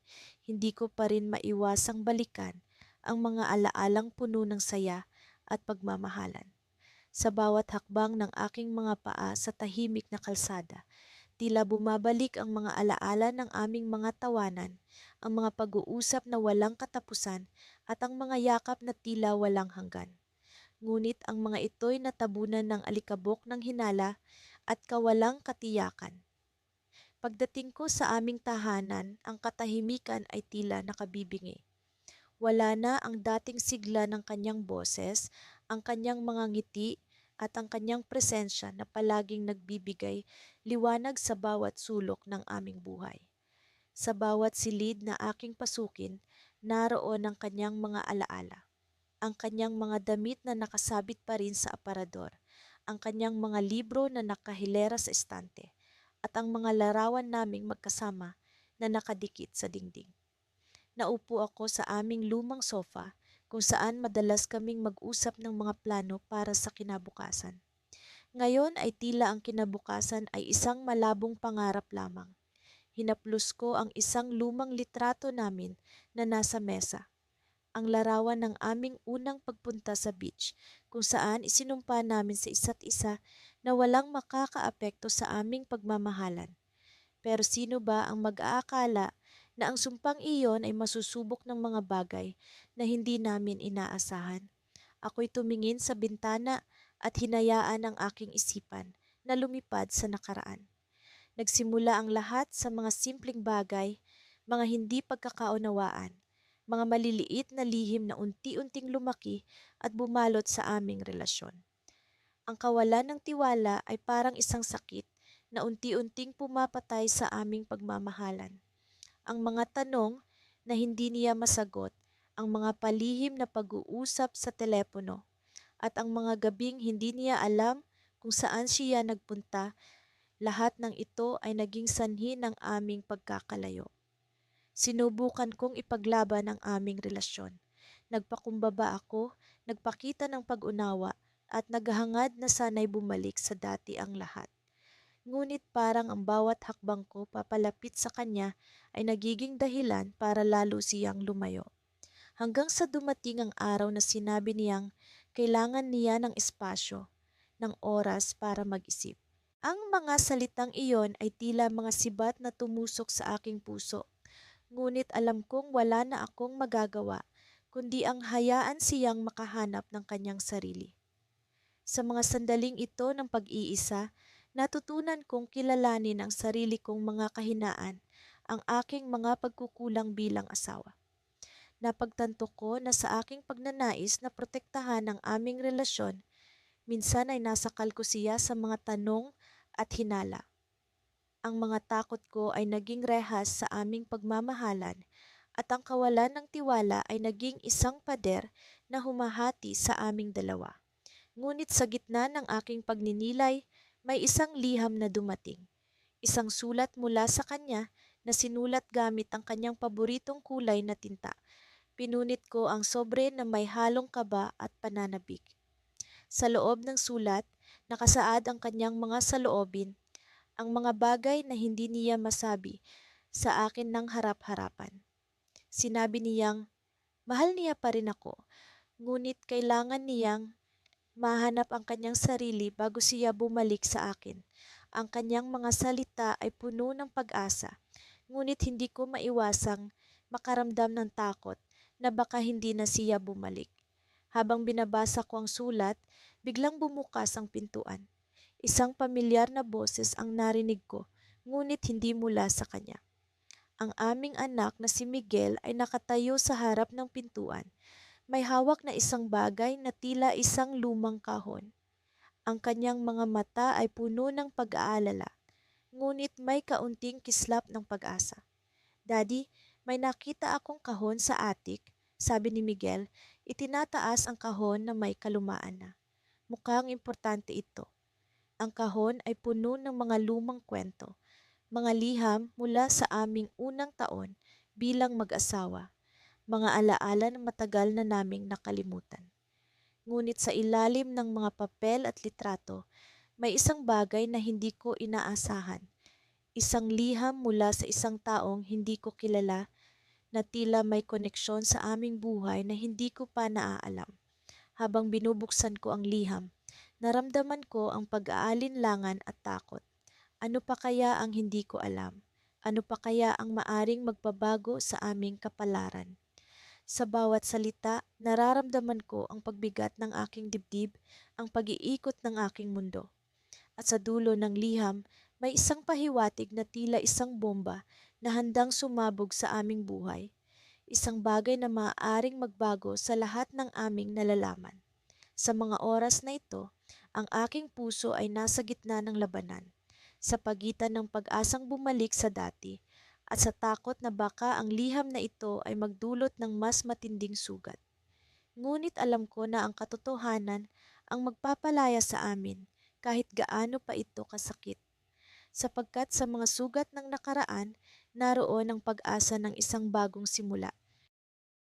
Speaker 1: hindi ko pa rin maiwasang balikan ang mga alaalang puno ng saya at pagmamahalan. Sa bawat hakbang ng aking mga paa sa tahimik na kalsada, tila bumabalik ang mga alaala ng aming mga tawanan, ang mga pag-uusap na walang katapusan at ang mga yakap na tila walang hanggan. Ngunit ang mga ito'y natabunan ng alikabok ng hinala at kawalang katiyakan. Pagdating ko sa aming tahanan, ang katahimikan ay tila nakabibingi. Wala na ang dating sigla ng kanyang boses, ang kanyang mga ngiti at ang kanyang presensya na palaging nagbibigay liwanag sa bawat sulok ng aming buhay. Sa bawat silid na aking pasukin, naroon ang kanyang mga alaala. Ang kanyang mga damit na nakasabit pa rin sa aparador, ang kanyang mga libro na nakahilera sa estante, at ang mga larawan naming magkasama na nakadikit sa dingding. Naupo ako sa aming lumang sofa kung saan madalas kaming mag-usap ng mga plano para sa kinabukasan. Ngayon ay tila ang kinabukasan ay isang malabong pangarap lamang. Hinaplos ko ang isang lumang litrato namin na nasa mesa. Ang larawan ng aming unang pagpunta sa beach kung saan isinumpa namin sa isa't isa na walang makakaapekto sa aming pagmamahalan. Pero sino ba ang mag-aakala na ang sumpang iyon ay masusubok ng mga bagay na hindi namin inaasahan? Ako'y tumingin sa bintana at hinayaan ang aking isipan na lumipad sa nakaraan. Nagsimula ang lahat sa mga simpleng bagay, mga hindi pagkakaunawaan, mga maliliit na lihim na unti-unting lumaki at bumalot sa aming relasyon. Ang kawalan ng tiwala ay parang isang sakit na unti-unting pumapatay sa aming pagmamahalan. Ang mga tanong na hindi niya masagot, ang mga palihim na pag-uusap sa telepono, at ang mga gabing hindi niya alam kung saan siya nagpunta, lahat ng ito ay naging sanhi ng aming pagkakalayo. Sinubukan kong ipaglaban ang aming relasyon. Nagpakumbaba ako, nagpakita ng pag-unawa, at naghahangad na sana'y bumalik sa dati ang lahat. Ngunit parang ang bawat hakbang ko papalapit sa kanya ay nagiging dahilan para lalo siyang lumayo. Hanggang sa dumating ang araw na sinabi niyang kailangan niya ng espasyo, ng oras para mag-isip. Ang mga salitang iyon ay tila mga sibat na tumusok sa aking puso. Ngunit alam kong wala na akong magagawa, kundi ang hayaan siyang makahanap ng kanyang sarili. Sa mga sandaling ito ng pag-iisa, natutunan kong kilalanin ang sarili kong mga kahinaan, ang aking mga pagkukulang bilang asawa. Napagtanto ko na sa aking pagnanais na protektahan ang aming relasyon, minsan ay nasakal ko siya sa mga tanong at hinala. Ang mga takot ko ay naging rehas sa aming pagmamahalan at ang kawalan ng tiwala ay naging isang pader na humahati sa aming dalawa. Ngunit sa gitna ng aking pagninilay, may isang liham na dumating. Isang sulat mula sa kanya na sinulat gamit ang kanyang paboritong kulay na tinta. Pinunit ko ang sobre na may halong kaba at pananabik. Sa loob ng sulat, nakasaad ang kanyang mga saloobin, ang mga bagay na hindi niya masabi sa akin ng harap-harapan. Sinabi niyang, mahal niya pa rin ako, ngunit kailangan niyang mahanap ang kanyang sarili bago siya bumalik sa akin. Ang kanyang mga salita ay puno ng pag-asa, ngunit hindi ko maiwasang makaramdam ng takot na baka hindi na siya bumalik. Habang binabasa ko ang sulat, biglang bumukas ang pintuan. Isang pamilyar na boses ang narinig ko, ngunit hindi mula sa kanya. Ang aming anak na si Miguel ay nakatayo sa harap ng pintuan. May hawak na isang bagay na tila isang lumang kahon. Ang kanyang mga mata ay puno ng pag-aalala, ngunit may kaunting kislap ng pag-asa. Daddy, may nakita akong kahon sa attic, sabi ni Miguel. Itinataas ang kahon na may kalumaan na. Mukhang importante ito. Ang kahon ay puno ng mga lumang kwento, mga liham mula sa aming unang taon bilang mag-asawa, mga alaala na matagal na naming nakalimutan. Ngunit sa ilalim ng mga papel at litrato, may isang bagay na hindi ko inaasahan. Isang liham mula sa isang taong hindi ko kilala na tila may koneksyon sa aming buhay na hindi ko pa naaalam. Habang binubuksan ko ang liham, naramdaman ko ang pag-aalinlangan at takot. Ano pa kaya ang hindi ko alam? Ano pa kaya ang maaring magbabago sa aming kapalaran? Sa bawat salita, nararamdaman ko ang pagbigat ng aking dibdib, ang pag-iikot ng aking mundo. At sa dulo ng liham, may isang pahiwatig na tila isang bomba na handang sumabog sa aming buhay. Isang bagay na maaaring magbago sa lahat ng aming nalalaman. Sa mga oras na ito, ang aking puso ay nasa gitna ng labanan, sa pagitan ng pag-asang bumalik sa dati at sa takot na baka ang liham na ito ay magdulot ng mas matinding sugat. Ngunit alam ko na ang katotohanan ang magpapalaya sa amin kahit gaano pa ito kasakit. Sapagkat sa mga sugat ng nakaraan, naroon ang pag-asa ng isang bagong simula.